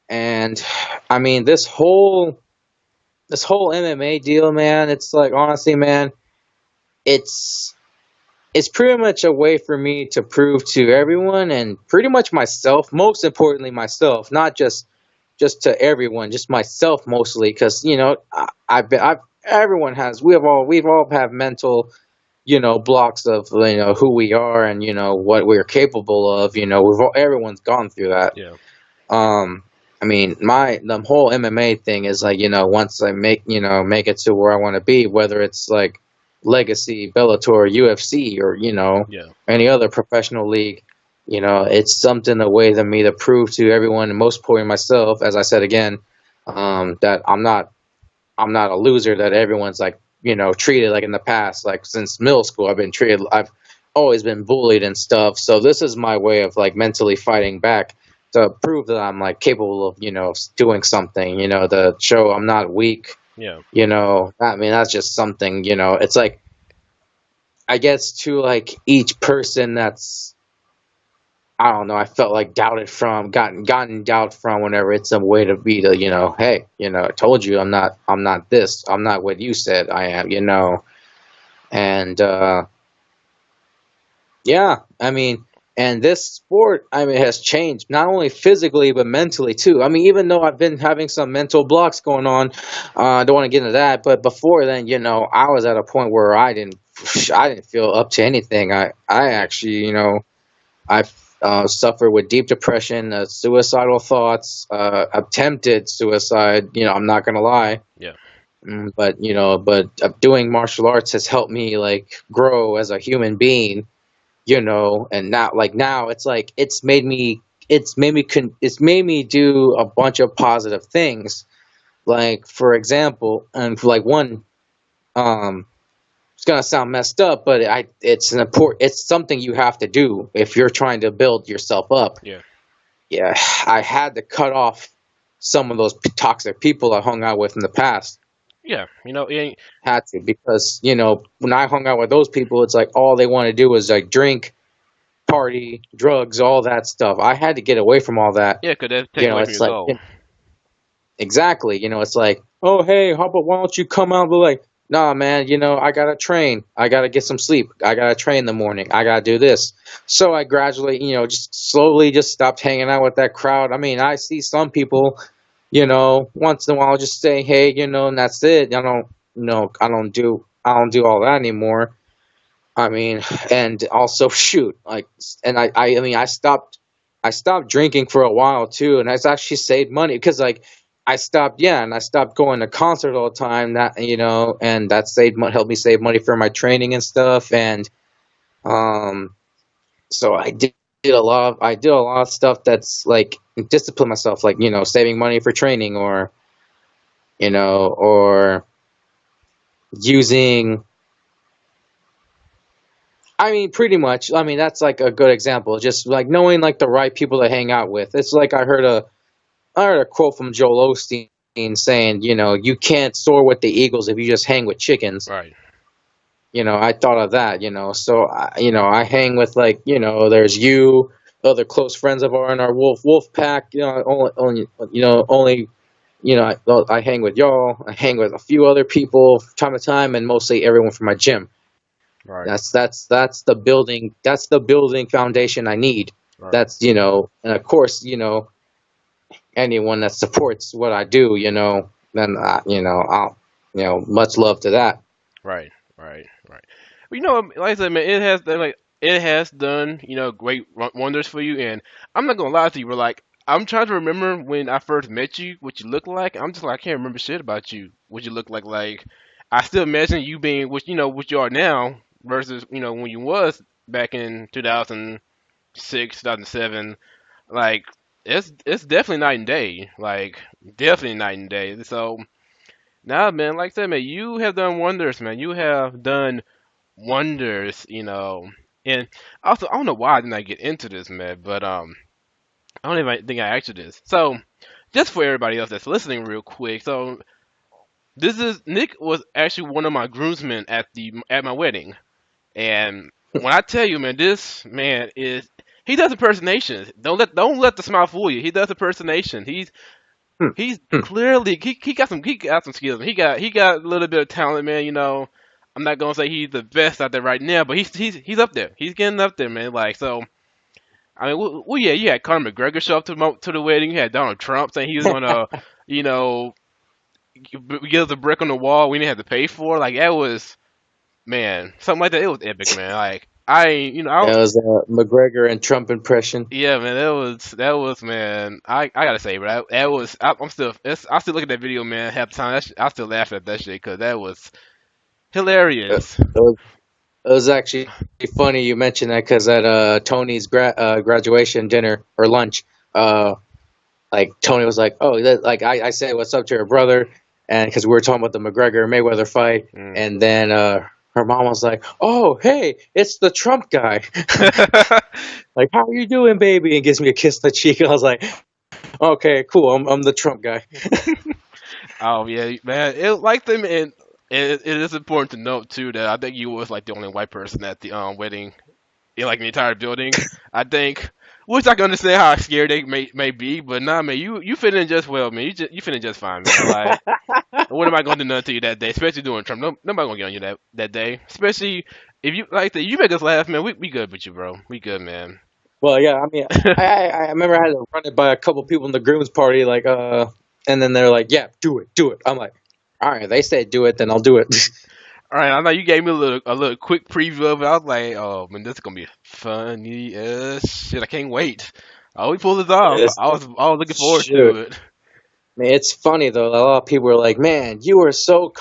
And I mean, this whole MMA deal, man. It's like, honestly, man, it's it's pretty much a way for me to prove to everyone and pretty much myself, most importantly myself, not just to everyone, just myself mostly, because I've everyone has we've all have mental blocks of who we are and what we're capable of. Everyone's gone through that.
Yeah.
um I mean, the whole MMA thing is like, once I make it to where I want to be, whether it's like Legacy, Bellator, UFC, or
Yeah.
any other professional league, it's something, a way to me to prove to everyone, and most importantly myself, as I said again, that I'm not a loser, that everyone's like, treated like in the past, like since middle school, I've always been bullied and stuff. So this is my way of like mentally fighting back to prove that I'm like capable of, doing something, to show I'm not weak.
Yeah.
I mean, that's just something, it's like, I guess to like each person that's, I don't know, I felt like gotten doubt from, whenever it's a way to be to, hey, I told you I'm not this, I'm not what you said I am, and yeah, I mean, and this sport, I mean, has changed not only physically but mentally too. I mean, even though I've been having some mental blocks going on, I don't want to get into that. But before then, I was at a point where I didn't feel up to anything. I
Yeah.
actually, I suffered with deep depression, suicidal thoughts, attempted suicide. I'm not gonna lie.
Yeah.
But doing martial arts has helped me like grow as a human being. And now it's like it's made me do a bunch of positive things. Like, for example, and for like one, it's gonna sound messed up, but it's something you have to do if you're trying to build yourself up.
Yeah.
Yeah, I had to cut off some of those toxic people I hung out with in the past.
Yeah. It ain't.
Had to, because when I hung out with those people, it's like all they want to do is like drink, party, drugs, all that stuff. I had to get away from all that.
Yeah, 'cause that's taken away from
It's
your
like,
goal.
exactly. It's like, oh hey, how about, why don't you come out? But like, nah, man. I gotta train. I gotta get some sleep. I gotta train in the morning. I gotta do this. So I gradually, just slowly, just stopped hanging out with that crowd. I mean, I see some people, once in a while, just say hey, and that's it. I don't do all that anymore. I mean, and also shoot, like, and I mean, I stopped drinking for a while too, and that's actually saved money, because like I stopped going to concerts all the time. And that helped me save money for my training and stuff. And um, so I did a lot of stuff that's like discipline myself, like saving money for training, or using. I mean, pretty much. I mean, that's like a good example. Just like knowing like the right people to hang out with. It's like I heard a quote from Joel Osteen saying, you can't soar with the eagles if you just hang with chickens.
Right.
I thought of that. So I hang with, like, there's you, other close friends of ours in our wolf pack. I hang with y'all. I hang with a few other people from time to time, and mostly everyone from my gym.
Right.
That's the building foundation I need.
Right.
And of course, anyone that supports what I do, then I'll, much love to that.
Right. Right. Right. Well, like I said, man, it has done, great wonders for you. And I'm not gonna lie to you, but like, I'm trying to remember when I first met you, what you look like. I'm just like, I can't remember shit about you, what you look like. Like, I still imagine you being what you are now versus when you was back in 2006, 2007. Like, it's definitely night and day. Like, definitely night and day. So now, man, like I said, man, you have done wonders, man. You have done wonders, And also, I don't know why I did not get into this, man, but I don't even think I asked you this. So, just for everybody else that's listening, real quick. So, this is Nick was actually one of my groomsmen at my wedding, and when I tell you, man, this man is he does impersonations. Don't let the smile fool you. He does impersonation.
Hmm,
He's
hmm.
clearly he got some skills. He got a little bit of talent, man. I'm not gonna say he's the best out there right now, but he's up there. He's getting up there, man. Like so. I mean, well, yeah, you had Conor McGregor show up to the wedding. You had Donald Trump saying he was gonna, you know, give us a brick on the wall we didn't have to pay for. Like that was, man, something like that. It was epic, man. Like I
That was a McGregor and Trump impression.
yeah, man, that was man. I gotta say, bro, that was I still look at that video, man. Half the time, I still laugh at that shit because that was
It
hilarious.
was, it was actually funny you mentioned that because at Tony's graduation dinner or lunch, uh, like Tony was like, "Oh, like I said, what's up to her brother?" And because we were talking about the McGregor Mayweather fight,
Mm.
and then her mom was like, "Oh, hey, it's the Trump guy. Like, how are you doing, baby?" And gives me a kiss on the cheek. I was like, "Okay, cool. I'm the Trump guy."
Oh yeah, man. It like them, and it is important to note too that I think you was like the only white person at the wedding in like the entire building. I think, which I can understand how scared they may be, but nah, man, you fit in just well, man. You fit in just fine, man. Like, what am I gonna do nothing to you that day? Especially doing Trump. Nobody gonna get on you that day. Especially if you like that. You make us laugh, man. We good with you, bro. We good, man.
Well, yeah, I mean, I remember I had to run it by a couple people in the groom's party, like, and then they're like, "Yeah, do it, do it." I'm like, "All right, they said do it, then I'll do it."
All right, I know you gave me a little quick preview of it. I was like, oh man, this is gonna be funny as shit. I can't wait. Oh, we pulled this off.
It's,
I was looking forward to
shoot,
it.
man, it's funny though. A lot of people were like, "Man, you were so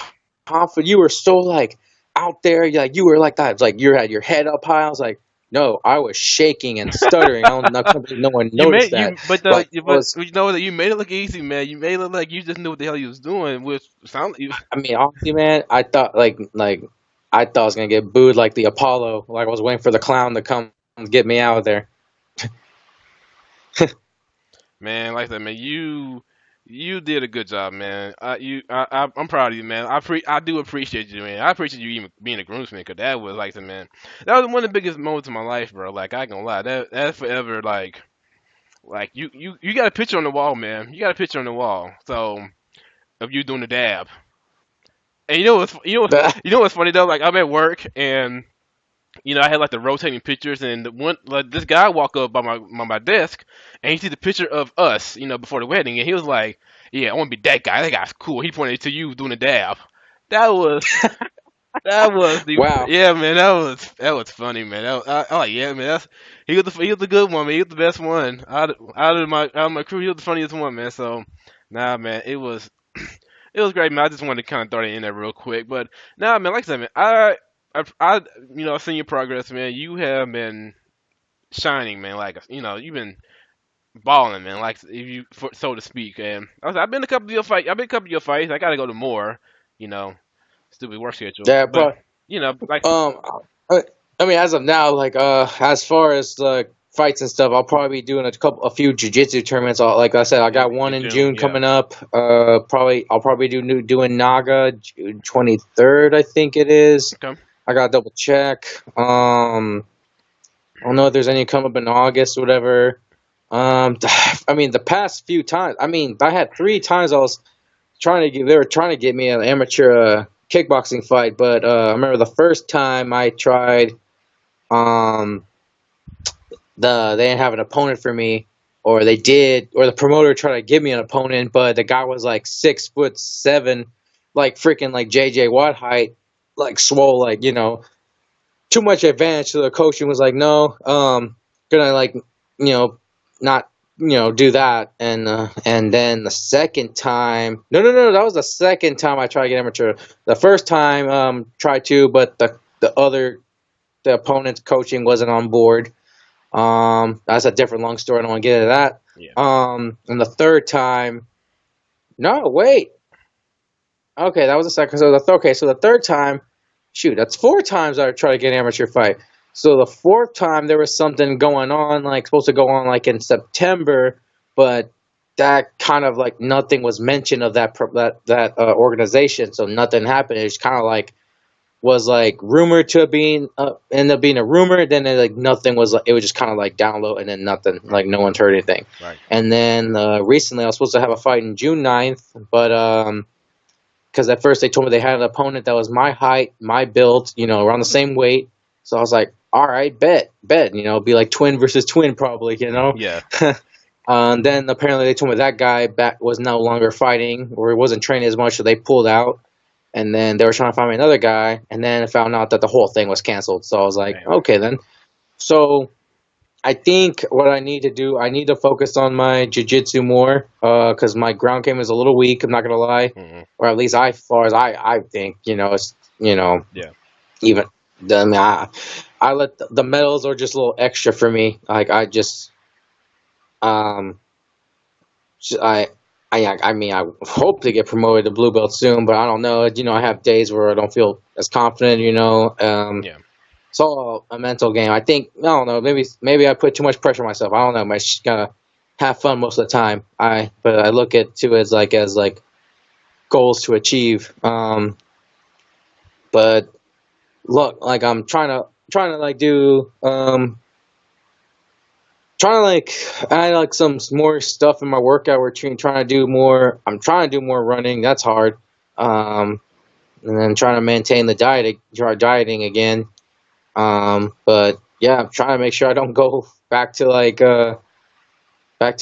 confident. You were so like out there. Like you were like that. It's like you had your head up high." I was like, "No, I was shaking and stuttering. I don't know. No one
You
noticed
made
that,
you, but
but it
but
was."
you know that you made it look easy, man. You made it look like you just knew what the hell you was doing. Which sound you.
I mean, honestly, man, I thought I thought I was gonna get booed like the Apollo. Like I was waiting for the clown to come and get me out of there.
Man, like that, man. You did a good job, man. I'm proud of you, man. I do appreciate you, man. I appreciate you even being a groomsman, cause that was like, man, that was one of the biggest moments of my life, bro. Like I ain't gonna lie, that's forever. Like you got a picture on the wall, man. You got a picture on the wall. So of you doing the dab. And you know what's funny though? Like I'm at work and I had like the rotating pictures, and this guy walk up by my desk, and he see the picture of us, before the wedding, and he was like, "Yeah, I want to be that guy. That guy's cool." He pointed to you doing the dab. That was that was the
Wow.
yeah, man. That was funny, man. I like yeah, man. He was the good one, man. He was the best one out of my crew. He was the funniest one, man. So nah, man, it was great, man. I just wanted to kind of throw it in there real quick, but nah, man. Like I said, man, I've seen your progress, man. You have been shining, man. Like you've been balling, man. Like if you, so to speak. And I've been a couple of your fight. I've been a couple of your fights. I gotta go to more. You know, stupid work schedule.
Yeah,
But
but
like,
um, I, I mean, as of now, like as far as like fights and stuff, I'll probably be doing a few jujitsu tournaments. Like I said, I got one
in
in
June,
June
yeah.
coming up. I'll probably doing Naga June 23rd, I think it is.
Okay.
I gotta double check. I don't know if there's any come up in August or whatever. I mean, the past few times, I mean, I had 3 times I was they were trying to get me an amateur kickboxing fight, but I remember the first time I tried, um, they didn't have an opponent for me, or they did, or the promoter tried to give me an opponent, but the guy was like 6'7", like freaking like JJ Watt height, like swole, like too much advantage. So the coaching was like, no, gonna like not do that. And then the second time, no, that was the second time I tried to get amateur. The first time tried to, but the opponent's coaching wasn't on board. That's a different long story. I don't want to get into that.
Yeah.
And the third time, no, wait. Okay, that was the second. So the third time, shoot, that's 4 times I tried to get an amateur fight. So the fourth time there was something going on, like supposed to go on like in September, but that kind of like nothing was mentioned of that organization, so nothing happened. It's kind of like was like rumored to being end up being a rumor. Then it, like nothing was. It was just kind of like download and then nothing. Like no one's heard anything.
Right.
And then recently, I was supposed to have a fight in June 9th, but because at first they told me they had an opponent that was my height, my build, around the same weight. So I was like, all right, bet, be like twin versus twin probably.
Yeah.
And then apparently they told me that guy back was no longer fighting or he wasn't training as much, so they pulled out. And then they were trying to find me another guy, and then I found out that the whole thing was canceled. So I was like,
Damn.
okay then. So I think what I need to do, I need to focus on my jiu-jitsu more, because my ground game is a little weak. I'm not gonna lie,
Hmm.
or at least as far as I think, it's
Yeah.
even. I mean, I let the medals are just a little extra for me. Like I just um I. I mean, I hope to get promoted to blue belt soon, but I don't know. I have days where I don't feel as confident.
Yeah.
It's all a mental game. I think I don't know. Maybe I put too much pressure on myself. I don't know. I just gotta have fun most of the time. But I look at too as like goals to achieve. But look, like I'm trying to like do trying to like add like some more stuff in my workout. We're trying to do more. I'm trying to do more running. That's hard. Um, and then trying to maintain the try dieting again. But yeah, I'm trying to make sure I don't go back to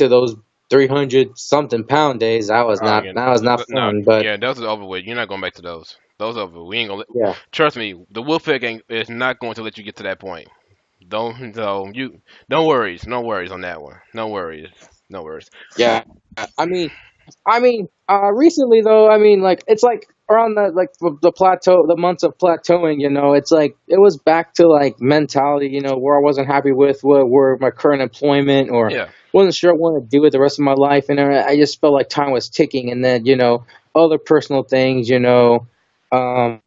those 300 something pound days.
Oh, yeah.
That was not
No,
fun. But
yeah, those are over with. You're not going back to those. Those are over. We ain't gonna
yeah,
trust me. The Wolfpack is not going to let you get to that point. Don't worries, no worries on that one. No worries, no worries.
yeah. I mean, recently though, like it's like around the plateau, the months of plateauing. It's like it was back to like mentality. Where I wasn't happy with where my current employment or
Yeah,
wasn't sure what to do with the rest of my life, and I just felt like time was ticking. And then other personal things, um,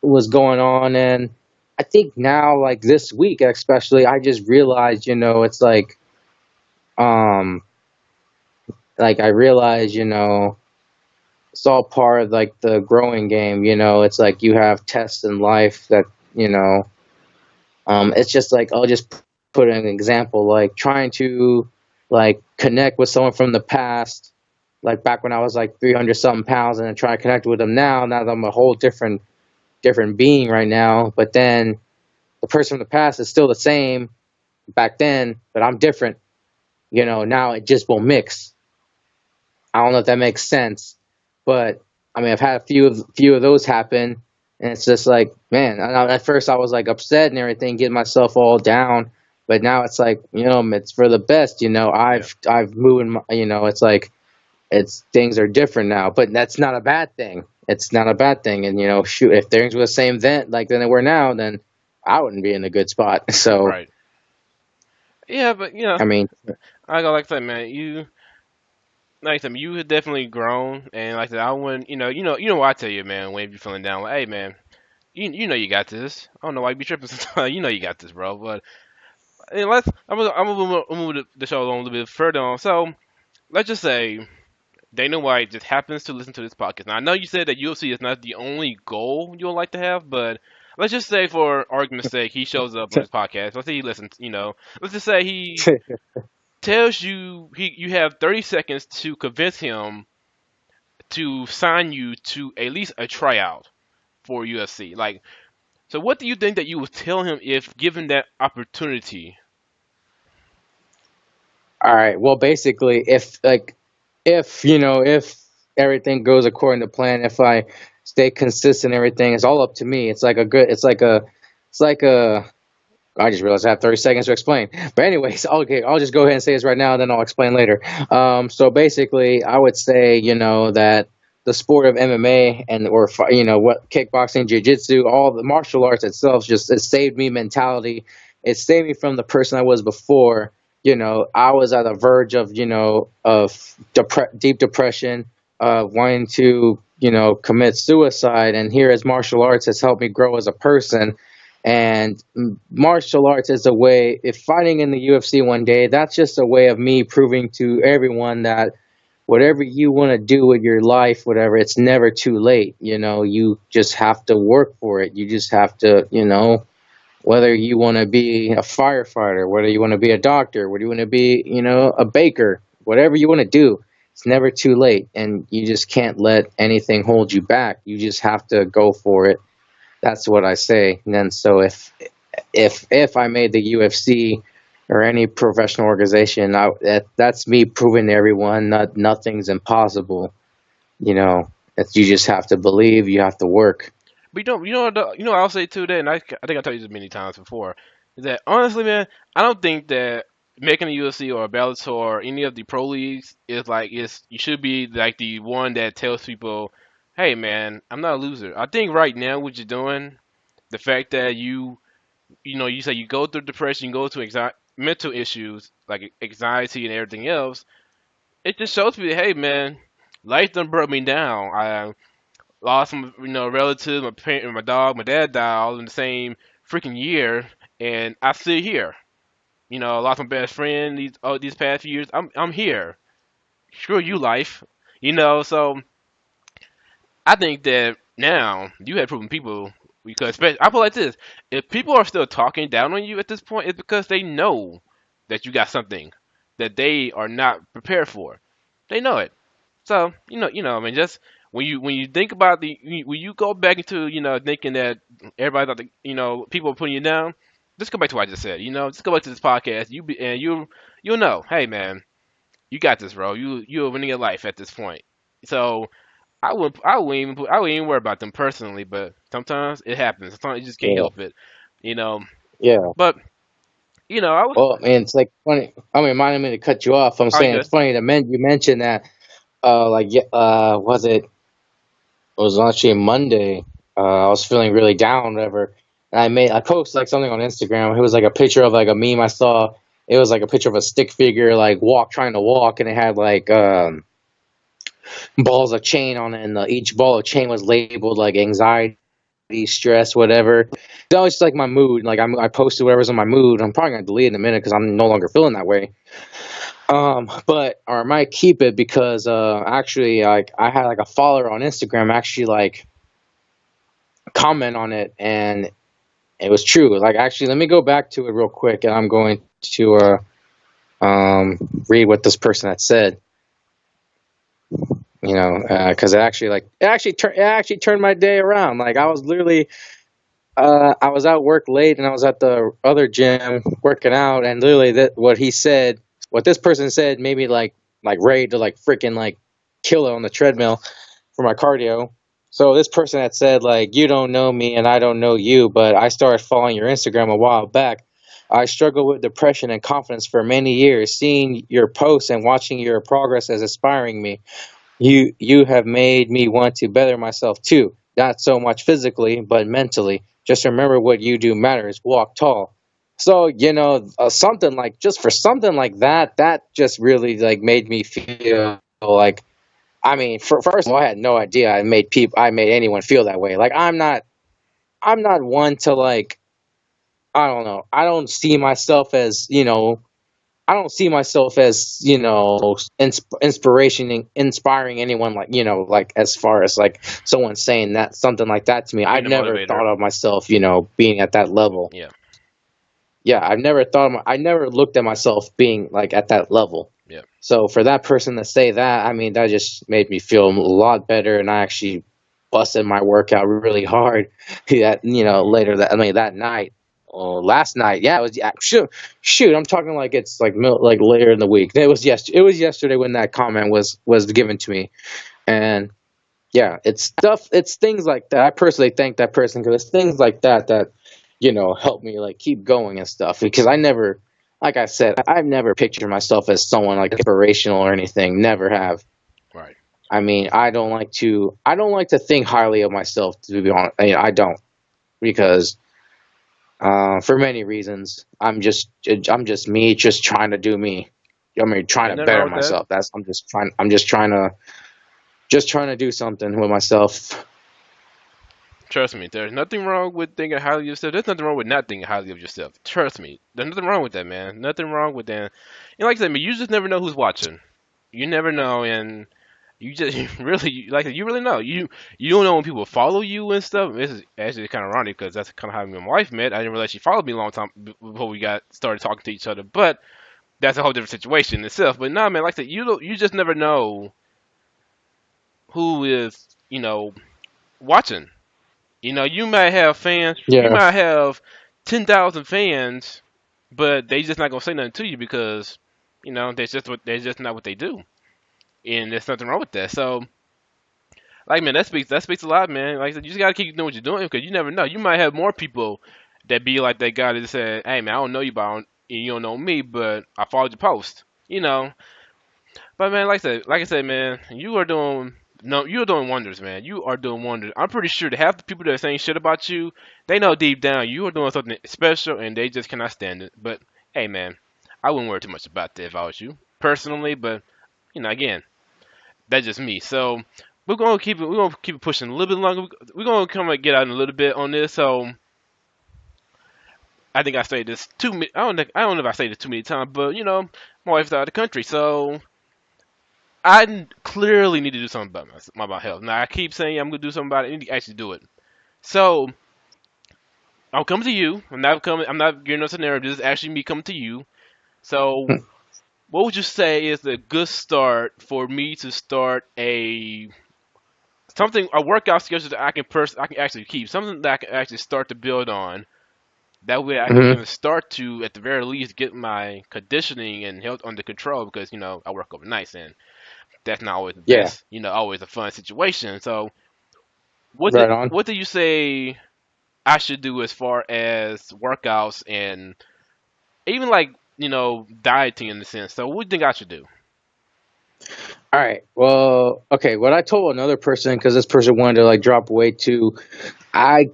was going on, and I think now like this week especially, I just realized, it's um like I realized, it's all part of like the growing game. It's like you have tests in life that you know it's just like I'll just put an example, like trying to like connect with someone from the past, like back when I was like 300 something pounds, and then try to connect with them now that I'm a whole different being right now. But then the person from the past is still the same back then, but I'm different. Now it just won't mix. I don't know if that makes sense, but I mean, I've had a few of those happen, and it's just like, man. At first, I was like upset and everything, getting myself all down, but now it's like, it's for the best.
yeah,
I've moved. It's like it's things are different now, but that's not a bad thing. It's not a bad thing, and shoot, if things were the same then, like than they were now, then I wouldn't be in a good spot. So,
right. Yeah, but
I mean,
I got like I said, man, like I said, you have definitely grown, and like I said, I wouldn't, you know what I tell you, man, when you're feeling down, like, hey, man, you know you got this. I don't know why you be tripping sometimes. You know you got this, bro. But I'm gonna move the show along a little bit further on. So let's just say Dana White just happens to listen to this podcast. Now I know you said that UFC is not the only goal you'll like to have, but let's just say for argument's sake, he shows up on this podcast. Let's say he listens. Let's just say he tells you you have 30 seconds to convince him to sign you to at least a tryout for UFC. Like, so what do you think that you would tell him if given that opportunity?
all right. Well, basically, if everything goes according to plan, if I stay consistent, everything it's all up to me. It's like a. I just realized I have 30 seconds to explain. But anyways, okay, I'll just go ahead and say this right now, and then I'll explain later. So basically, I would say, that the sport of MMA what kickboxing, jiu-jitsu, all the martial arts itself, just it saved me mentality. It saved me from the person I was before. I was at the verge of deep depression, wanting to commit suicide, and here as martial arts has helped me grow as a person. And martial arts is a way, if fighting in the UFC one day, that's just a way of me proving to everyone that whatever you want to do with your life, whatever, it's never too late. You know, you just have to work for it. You just have to, whether you want to be a firefighter, whether you want to be a doctor, whether you want to be, a baker, whatever you want to do, it's never too late. And you just can't let anything hold you back. You just have to go for it. That's what I say. And then so if I made the UFC or any professional organization, that's me proving to everyone that nothing's impossible. You just have to believe. You have to work.
But I'll say too that, and I think I told you this many times before, is that honestly, man, I don't think that making a UFC or a Bellator or any of the pro leagues is like you should be like the one that tells people, hey, man, I'm not a loser. I think right now what you're doing, the fact that you say you go through depression, you go through mental issues like anxiety and everything else, it just shows me, hey, man, life done brought me down. I lost some, relatives, my parent, my dog, my dad died all in the same freaking year, and I still here. I lost my best friend these past few years. I'm here. Screw you, life. So I think that now you have proven people because I put it like this: if people are still talking down on you at this point, it's because they know that you got something that they are not prepared for. They know it. So I mean, just when you think about when you go back into thinking that everybody thought that, people are putting you down, just go back to what I just said. Just go back to this podcast. You'll know. Hey man, you got this, bro. You're winning your life at this point. So I wouldn't even worry about them personally, but sometimes it happens. Sometimes you just can't
Yeah,
help it. You know.
yeah.
But I was
Well, man, it's like funny. I mean, mind me to cut you off. I'm
all right,
saying it's
good.
funny that you mentioned that. Was it? It was actually Monday. I was feeling really down, whatever. And I posted like something on Instagram. It was like a picture of like a meme I saw. It was like a picture of a stick figure like trying to walk, and it had like balls of chain on it, and each ball of chain was labeled like anxiety, stress, whatever. That was just like my mood. Like I posted whatever's on my mood. I'm probably gonna delete it in a minute because I'm no longer feeling that way. But or I might keep it because actually like I had like a follower on Instagram actually like comment on it, and it was true. Like actually, let me go back to it real quick, and I'm going to read what this person had said. Because it actually turned my day around. Like I was literally I was out work late, and I was at the other gym working out, and literally what this person said, made me like ready to like freaking like kill it on the treadmill for my cardio. So this person had said like, you don't know me and I don't know you, but I started following your Instagram a while back. I struggled with depression and confidence for many years. Seeing your posts and watching your progress has inspiring me. You have made me want to better myself too. Not so much physically, but mentally. Just remember what you do matters. Walk tall. So something like just for something like that, that just really like made me feel like. I mean, first of all, I had no idea I made anyone feel that way. Like I'm not one to like. I don't know. I don't see myself as I don't see myself as inspiring anyone like like as far as like someone saying that something like that to me.
Being
I've
a
never
motivator.
thought of myself being at that level.
Yeah.
Yeah, I never looked at myself being like at that level.
Yeah.
So for that person to say that, I mean, that just made me feel a lot better, and I actually busted my workout really hard. That later that I mean that night, last night, yeah, it was shoot. I'm talking like it's like like later in the week. It was yesterday when that comment was given to me, and yeah, it's things like that. I personally thank that person because it's things like that that help me like keep going and stuff. Because I never, like I said, I've never pictured myself as someone like inspirational or anything. Never have.
Right.
I mean, I don't like to think highly of myself. To be honest, I don't because for many reasons. I'm just me, just trying to do me. I mean, trying
Ain't
to
nothing wrong
better
with that.
myself. I'm just trying to do something with myself.
Trust me, there's nothing wrong with thinking highly of yourself. There's nothing wrong with not thinking highly of yourself. Trust me, there's nothing wrong with that, man. Nothing wrong with that. And like I said, man, you just never know who's watching. You never know, and you just you really know you don't know when people follow you and stuff. This is actually kind of ironic because that's kind of how me and my wife met. I didn't realize she followed me a long time before we got started talking to each other, but that's a whole different situation in itself. But nah, man, like I said, you just never know who is watching. You might have fans, you
Yeah.
might have 10,000 fans, but they just not gonna say nothing to you because that's just not what they do, and there's nothing wrong with that. So, like, man, that speaks a lot, man. Like I said, you just gotta keep doing what you're doing because you never know. You might have more people that be like that guy that just said, "Hey, man, I don't know you, but you don't know me, but I followed your post." But man, like I said, man, you are doing no, you're doing wonders, man. You are doing wonders. I'm pretty sure that half the people that are saying shit about you, they know deep down you are doing something special, and they just cannot stand it. But hey, man, I wouldn't worry too much about that if I was you personally. But again, that's just me. So we're gonna keep it pushing a little bit longer. We're gonna come and get out in a little bit on this. So I think I say this too. I don't know if I say this too many times, but my wife's out of the country, so clearly need to do something about my health. Now I keep saying I'm gonna do something about it. I need to actually do it. So I'll come to you. I'm not coming. I'm not giving no scenario. This is actually me coming to you. So what would you say is a good start for me to start a workout schedule that I can actually keep something that I can actually start to build on. That way I can
Hmm.
even start to at the very least get my conditioning and health under control because I work overnight and that's not always the
Yeah.
best, always a fun situation. So what
Right on.
what do you say I should do as far as workouts and even like dieting in the sense? So what do you think I should do?
All right. Well, okay. What I told another person, because this person wanted to like drop weight too, I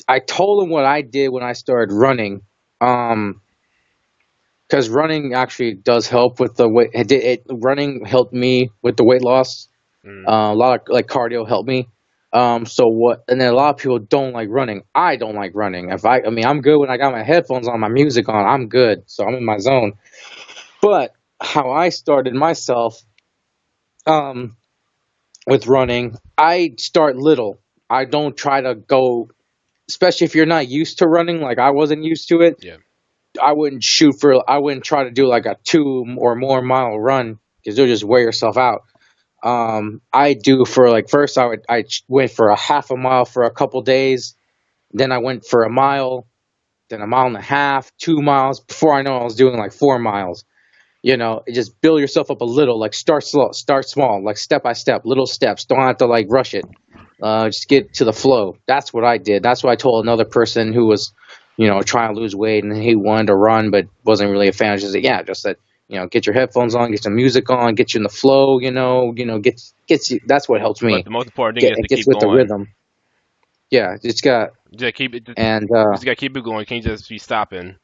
I told him what I did when I started running. Um, because running actually does help with the weight. Running helped me with the weight loss.
Mm,
A lot of like cardio helped me. So what? And then a lot of people don't like running. I don't like running. I mean, I'm good when I got my headphones on, my music on. I'm good, so I'm in my zone. But how I started myself, um, with running, I start little. I don't try to go, especially if you're not used to running, like I wasn't used to it.
yeah,
I wouldn't try to do like a 2 or more mile run because you'll just wear yourself out. I do for like first went for a half a mile for a couple days. Then I went for a mile, then a mile and a half, 2 miles. Before I know, I was doing like 4 miles. Just build yourself up a little. Like start slow, start small, like step by step, little steps. Don't have to like rush it. Just get to the flow. That's what I did. That's what I told another person who was, trying to lose weight and he wanted to run but wasn't really a fan. Just said, yeah, just that, get your headphones on, get some music on, get you in the flow. Gets you. That's what helps
but
me.
the most important thing is
It
to
gets
keep
with the
going.
rhythm. Yeah, it's got
Just keep it.
and
You just gotta keep it going. You can't just be stopping.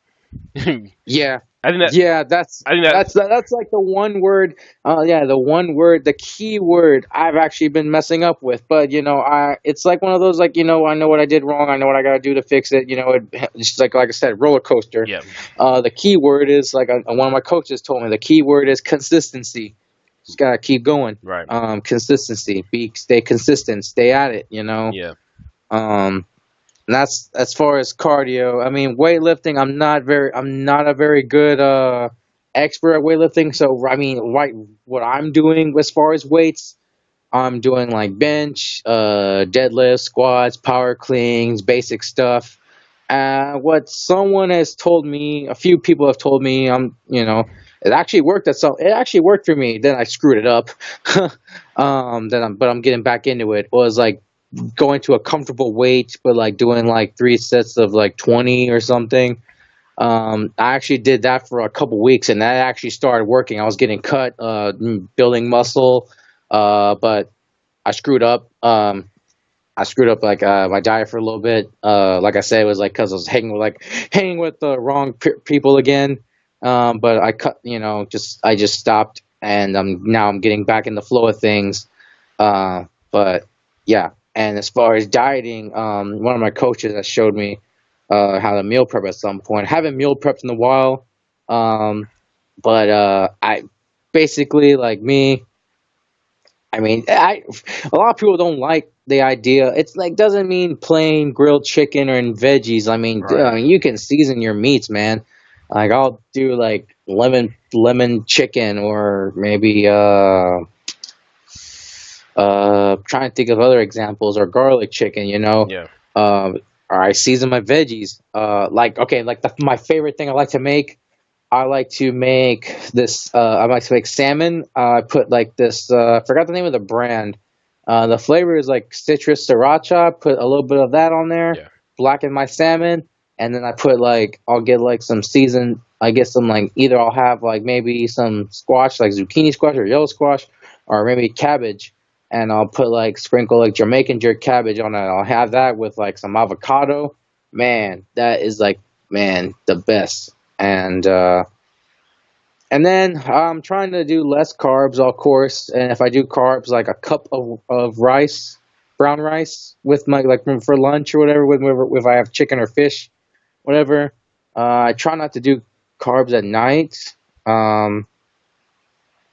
yeah,
I think that.
yeah. That's
I think that.
that's like the one word. Yeah, the one word, the key word I've actually been messing up with. But it's like one of those like I know what I did wrong. I know what I got to do to fix it. It's like I said, roller coaster.
Yeah.
The key word is like one of my coaches told me. The key word is consistency. Just gotta keep going.
Right.
Consistency. Stay consistent. Stay at it.
Yeah.
Um, and that's as far as cardio. I mean, weightlifting. I'm not a very good expert at weightlifting. So I mean, what I'm doing as far as weights, I'm doing like bench, deadlifts, squats, power cleans, basic stuff. What someone has told me, a few people have told me, it actually worked. It actually worked for me. Then I screwed it up. But I'm getting back into it. Was like going to a comfortable weight, but like doing like 3 sets of like 20 or something. I actually did that for a couple weeks, and that actually started working. I was getting cut, building muscle, but I screwed up. I screwed up like my diet for a little bit. Like I said, it was like because I was hanging with the wrong people again. But I cut, I just stopped, and now I'm getting back in the flow of things. But yeah, and as far as dieting, one of my coaches that showed me how to meal prep at some point. I haven't meal prepped in a while, um, but basically like me. I mean, a lot of people don't like the idea. It's like doesn't mean plain grilled chicken or in veggies. I
Right.
mean, you can season your meats, man. Like I'll do like lemon chicken or maybe trying to think of other examples or garlic chicken.
Yeah.
Um, or I season my veggies. Like okay, like my favorite thing I like to make. I like to make this. I like to make salmon. I put like this. I forgot the name of the brand. The flavor is like citrus sriracha. Put a little bit of that on there.
Yeah.
Blacken my salmon, and then I put like I'll get like some seasoned. I get some like either I'll have like maybe some squash like zucchini squash or yellow squash, or maybe cabbage, and I'll put like sprinkle like Jamaican jerk cabbage on it. I'll have that with like some avocado. Man, that is like man the best. And then I'm trying to do less carbs, of course. And if I do carbs, like a cup of rice, brown rice, with my like for lunch or whatever, if I have chicken or fish, whatever. I try not to do carbs at night. Um,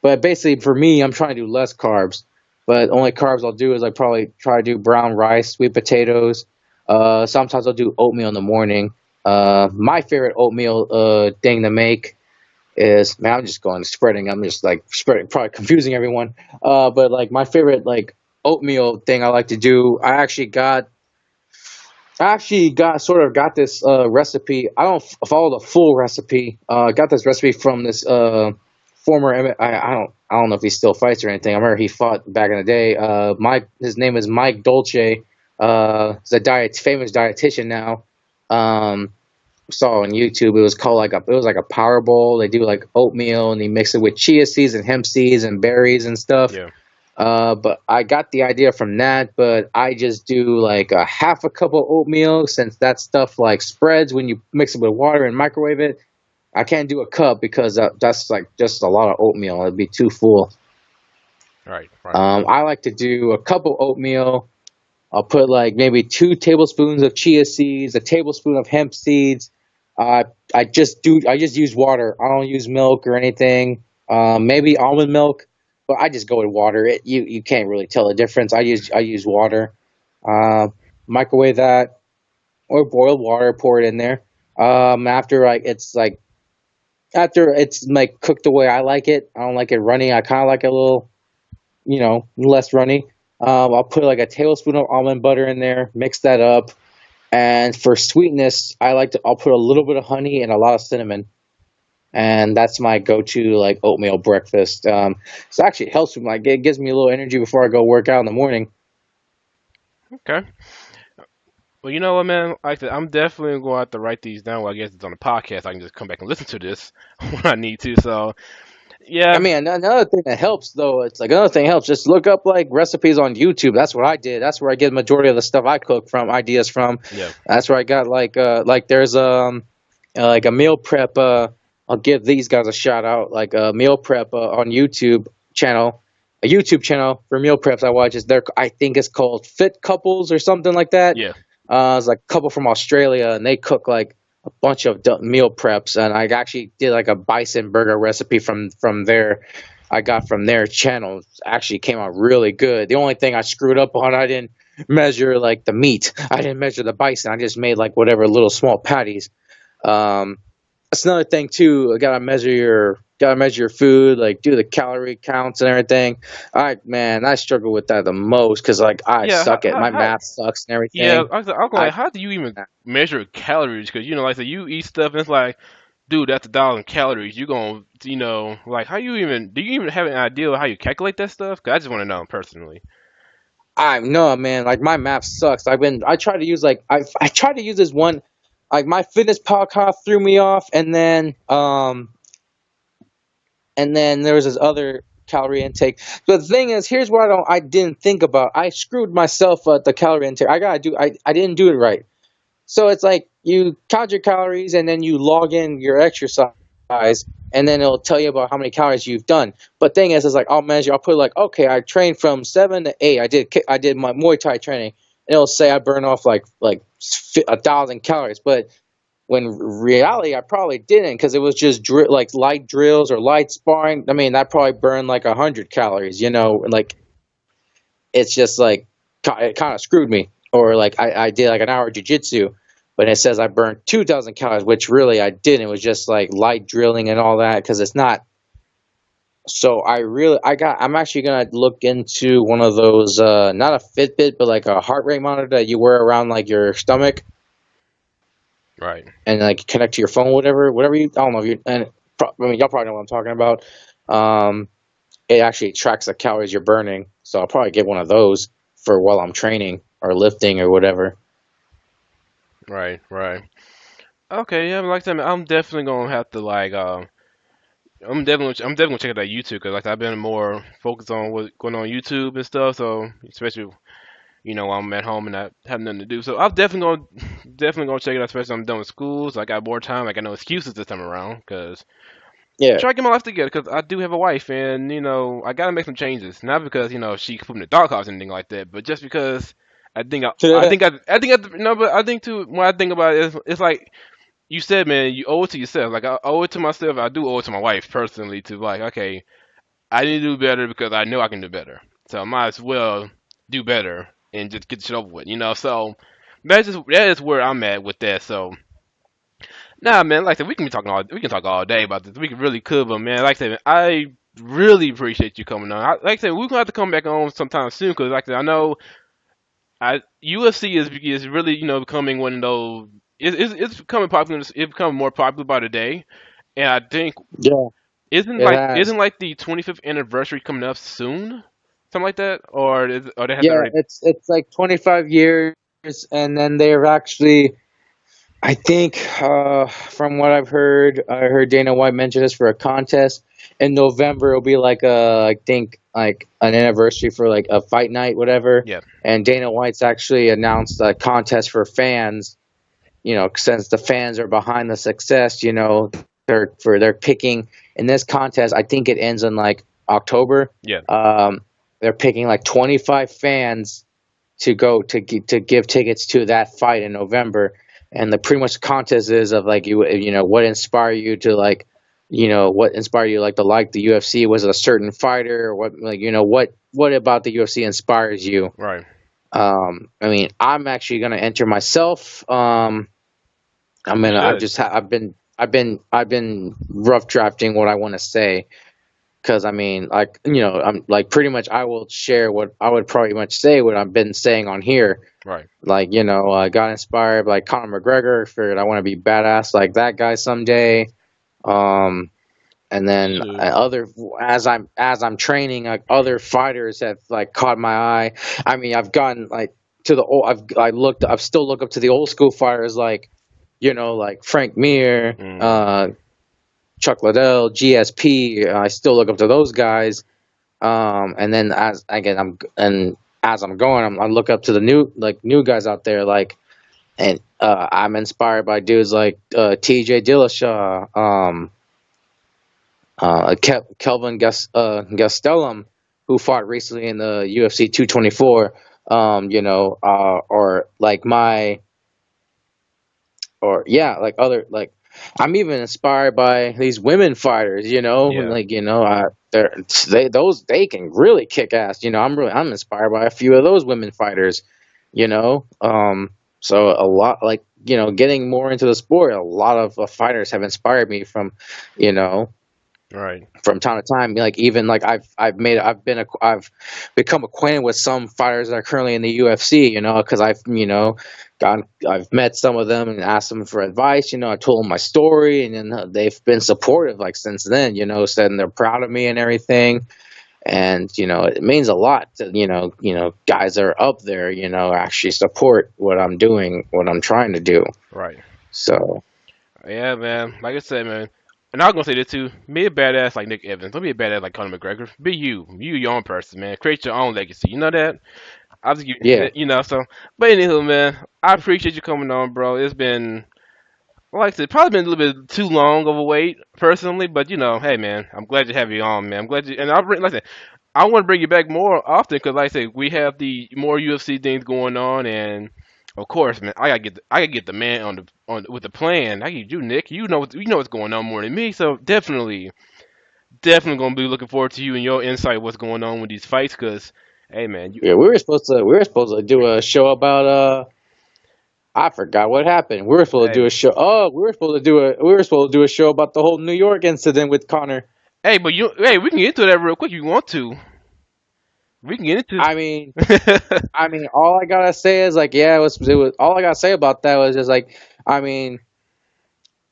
but basically, for me, I'm trying to do less carbs. But only carbs I'll do is I probably try to do brown rice, sweet potatoes. Sometimes I'll do oatmeal in the morning. My favorite oatmeal thing to make is man, I'm just going spreading. I'm just like spreading, probably confusing everyone. But like my favorite like oatmeal thing I like to do. I actually got sort of got this recipe. I don't follow the full recipe. I got this recipe from this former. I don't know if he still fights or anything. I remember he fought back in the day. Mike, his name is Mike Dolce. He's a famous dietitian now. Um, saw on YouTube. It was like a power bowl. They do like oatmeal and they mix it with chia seeds and hemp seeds and berries and stuff.
Yeah.
But I got the idea from that. But I just do like a half a cup of oatmeal since that stuff like spreads when you mix it with water and microwave it. I can't do a cup because that's like just a lot of oatmeal. It'd be too full.
Right. Right.
I like to do a cup of oatmeal. I'll put like maybe 2 tablespoons of chia seeds, a tablespoon of hemp seeds. Uh, I just use water. I don't use milk or anything. Maybe almond milk, but I just go with water. You can't really tell the difference. I use water. Uh, Microwave that or boiled water, pour it in there. After it's like cooked the way I like it. I don't like it runny. I kind of like it a little, less runny. I'll put like a tablespoon of almond butter in there, mix that up, and for sweetness, I'll put a little bit of honey and a lot of cinnamon, and that's my go-to like oatmeal breakfast. So actually it helps me like it gives me a little energy before I go work out in the morning.
Okay. Well, you know what, man? Like I said, I'm definitely going to have to write these down. Well, I guess it's on the podcast. I can just come back and listen to this when I need to. So,
I
yeah,
mean, another thing that helps though, it's like another thing helps. Just look up like recipes on YouTube. That's what I did. That's where I get the majority of the stuff I cook from, ideas from.
yeah,
That's where I got like there's like a meal prep. I'll give these guys a shout out. Like a meal prep on channel, a YouTube channel for meal preps. I watch is there. I think it's called Fit Couples or something like that.
yeah.
It's like a couple from Australia, and they cook like a bunch of meal preps. And I actually did like a bison burger recipe from there. I got from their channel. Actually came out really good. The only thing I screwed up on, I didn't measure like the meat. I didn't measure the bison. I just made like whatever little small patties. Um, that's another thing too. Gotta measure your food, like do the calorie counts and everything. I struggle with that the most because like I
Yeah,
suck at my math sucks and
yeah,
everything.
I'm going,
I
like, how do you even measure calories? Because, like I said, you eat stuff and it's like, dude, that's 1,000 calories. You going, like, do you even have an idea of how you calculate that stuff? Because I just want to know personally.
I know, man. Like my math sucks. I try to use like I tried to use this one, like my fitness podcast threw me off, and then there was this other calorie intake. But the thing is, here's what I didn't think about. I screwed myself at the calorie intake. I didn't do it right. So it's like you count your calories and then you log in your exercise and then it'll tell you about how many calories you've done. But thing is, it's like I'll put like, okay, I trained from 7 to 8. I did my Muay Thai training. And it'll say I burn off like 1,000 calories. But When reality, I probably didn't because it was just like light drills or light sparring. I mean, that probably burned like 100 calories. Like it's just like it kind of screwed me. Or like I did like an hour of jujitsu, but it says I burned 2,000 calories, which really I didn't. It was just like light drilling and all that because it's not. So I'm actually gonna look into one of those, not a Fitbit, but like a heart rate monitor that you wear around like your stomach
Right.
and like connect to your phone, whatever you. I don't know if you and I mean y'all probably know what I'm talking about. Um, it actually tracks the calories you're burning, so I'll probably get one of those for while I'm training or lifting or whatever.
Right. Right. Okay. Yeah. Like I said, man, I'm definitely gonna have to like I'm definitely gonna check out that YouTube because like I've been more focused on what's going on YouTube and stuff. So especially while I'm at home and I have nothing to do. So I'm definitely gonna check it out. Especially when I'm done with school, so I got more time. I got no excuses this time around because
Yeah,
try to get my life together because I do have a wife and I gotta make some changes. Not because she put me in the doghouse or anything like that, but just because I think no, but I think too. When I think about it, it's like you said, man, you owe it to yourself. Like I owe it to myself. I do owe it to my wife personally to like, okay, I need to do better because I know I can do better. So I might as well do better and just get the shit over with. So that is where I'm at with that. So nah, man, like I said, we can talk all day about this. We really could, but man, like I said, I really appreciate you coming on. Like I said, we're gonna have to come back on sometime soon because like I said, I know UFC is really becoming one of those. It's becoming popular. It's becoming more popular by the day, and I think
yeah,
isn't
it
like
has.
isn't like the 25th anniversary coming up soon, something like that, or they had that
Yeah,
already.
it's like 25 years, and then they're actually. I think, from what I heard Dana White mention this for a contest in November. It'll be like I think like an anniversary for like a fight night, whatever.
Yeah,
And Dana White's actually announced a contest for fans. Since the fans are behind the success, they're picking in this contest. I think it ends in like October.
yeah,
Um, they're picking like 25 fans to go to give tickets to that fight in November. And the pretty much contest is of like what inspired you to what inspired you like to like the UFC. Was it a certain fighter or what, like what about the UFC inspires you?
right.
I mean, I'm actually gonna enter myself.
You
I've
should.
just I've been rough drafting what I want to say, because I mean, like, I'm like pretty much I will share what I would probably much say what I've been saying on here.
Right.
Like, I got inspired by Conor McGregor. Figured I want to be badass like that guy someday. Um, and
You
then
should.
other as I'm training, like other fighters have like caught my eye. I mean, I've gotten like to the old. I've still look up to the old school fighters like like Frank Mir,
Mm,
Chuck Liddell, GSP. I still look up to those guys. And then as I'm going, I look up to the new guys out there, and I'm inspired by dudes like TJ Dillashaw, Kelvin Gastelum, who fought recently in the UFC 224. Or like like other like I'm even inspired by these women fighters,
yeah.
like they can really kick ass. I'm inspired by a few of those women fighters, so a lot, like, getting more into the sport. A lot of fighters have inspired me you know
Right.
from time to time. Like, even like I've become acquainted with some fighters that are currently in the UFC, because I've met some of them and asked them for advice. I told them my story, and then they've been supportive like since then, saying they're proud of me and everything. And it means a lot to guys that are up there, actually support what I'm doing, what I'm trying to do.
Right.
So
Yeah, man. Like I said, man. And I was gonna say this too. Be a badass like Nick Evans. Don't be a badass like Conor McGregor. Be you. You your own person, man. Create your own legacy. You know that? I was,
yeah,
so. But anywho, man, I appreciate you coming on, bro. It's been, like I said, probably been a little bit too long of a wait, personally. But hey, man, I'm glad to have you on, man. I'm glad you, and like I said, I want to bring you back more often because, like I said, we have the more UFC things going on, and Of course, man. I gotta get the man on with the plan. I get you, Nick. You know what's going on more than me. So definitely gonna be looking forward to you and your insight what's going on with these fights. Cause hey, man, you
Yeah, we were supposed to do a show about I forgot what happened. We were supposed to
hey
do a show. Oh, we were supposed to do a show about the whole New York incident with Connor.
hey, but you hey, we can get into that real quick if you want to. We can get into.
I mean, all I gotta say is like, yeah, it was all I gotta say about that was just like, I mean,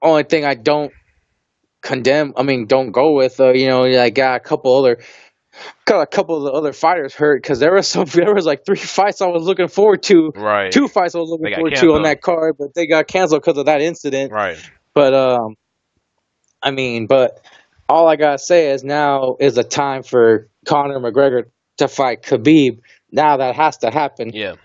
only thing I don't condemn, I mean, don't go with, I got a couple of the other fighters hurt because there was like three fights I was looking forward to,
Right.
two fights I was looking
They got
forward to on
canceled.
that card, but they got canceled because of that incident.
Right.
But but all I gotta say is now is the time for Conor McGregor to fight Khabib. Now that has to happen.
Yeah.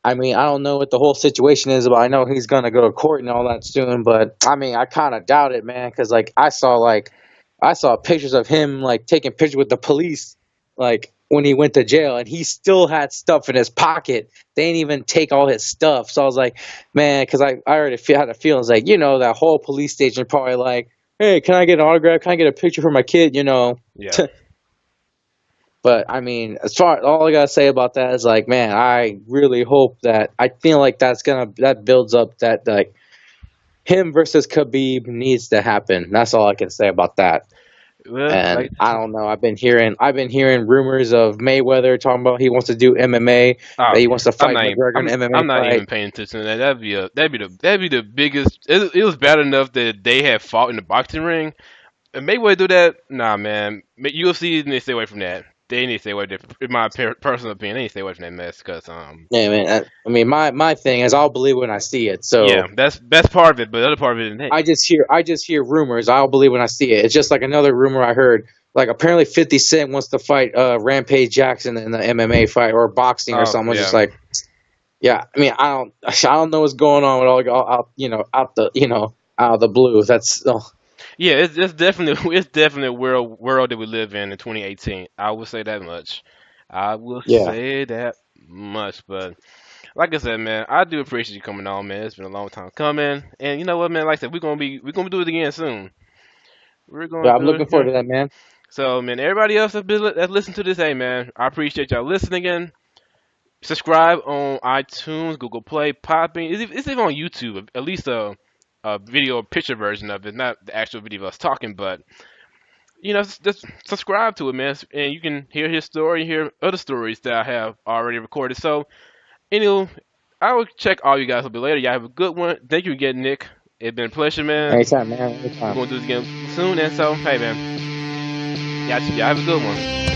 I mean, I don't know what the whole situation is, but I know he's gonna go to court and all that soon. But I mean, I kind of doubt it, man, because I saw pictures of him like taking pictures with the police, like when he went to jail, and he still had stuff in his pocket. They didn't even take all his stuff. So I was like, man, because I already had a feeling, it's like, that whole police station probably like, hey, can I get an autograph? Can I get a picture for my kid?
Yeah.
But I mean, as far all I gotta say about that is like, man, I really hope that I feel like that builds up that like him versus Khabib needs to happen. That's all I can say about that.
Well,
And
like
I don't know. I've been hearing rumors of Mayweather talking about he wants to do MMA, that he wants to
I'm
fight
not even
McGregor in an MMA
I'm not
fight.
even paying attention to that. That'd be the biggest. It was bad enough that they had fought in the boxing ring. And Mayweather do that? Nah, man. UFC need to stay away from that. They need to stay away. In my personal opinion, they need to stay away from that mess. Cause
Yeah, man. I mean, my thing is I'll believe when I see it.
yeah,
So
that's part of it. But the other part of it,
I just hear rumors. I'll believe when I see it. It's just like another rumor I heard. Like apparently 50 Cent wants to fight Rampage Jackson in the MMA fight or boxing or
oh
something. I was just
yeah,
like, yeah. I mean, I don't know what's going on with all out out of the blue. That's
yeah. It's definitely it's definitely a world that we live in 2018. I will say that much. I will
yeah.
say that much. But like I said, man, I do appreciate you coming on, man. It's been a long time coming, and you know what, man? Like I said, we're gonna do it again soon. We're gonna
Yeah, I'm
do it
looking forward
again.
to that, man.
So, man, everybody else that's listened to this, hey, man, I appreciate y'all listening again. Subscribe on iTunes, Google Play, Podbean. It's even on YouTube. At least a video, picture version of it, not the actual video of us talking, but just subscribe to it, man, and you can hear his story, hear other stories that I have already recorded. So, anyway, I will check all you guys a little bit later. Y'all have a good one. Thank you again, Nick. It's been a pleasure, man.
Anytime, man.
We're
Anytime.
gonna do this again soon, and so, hey, man, y'all have a good one.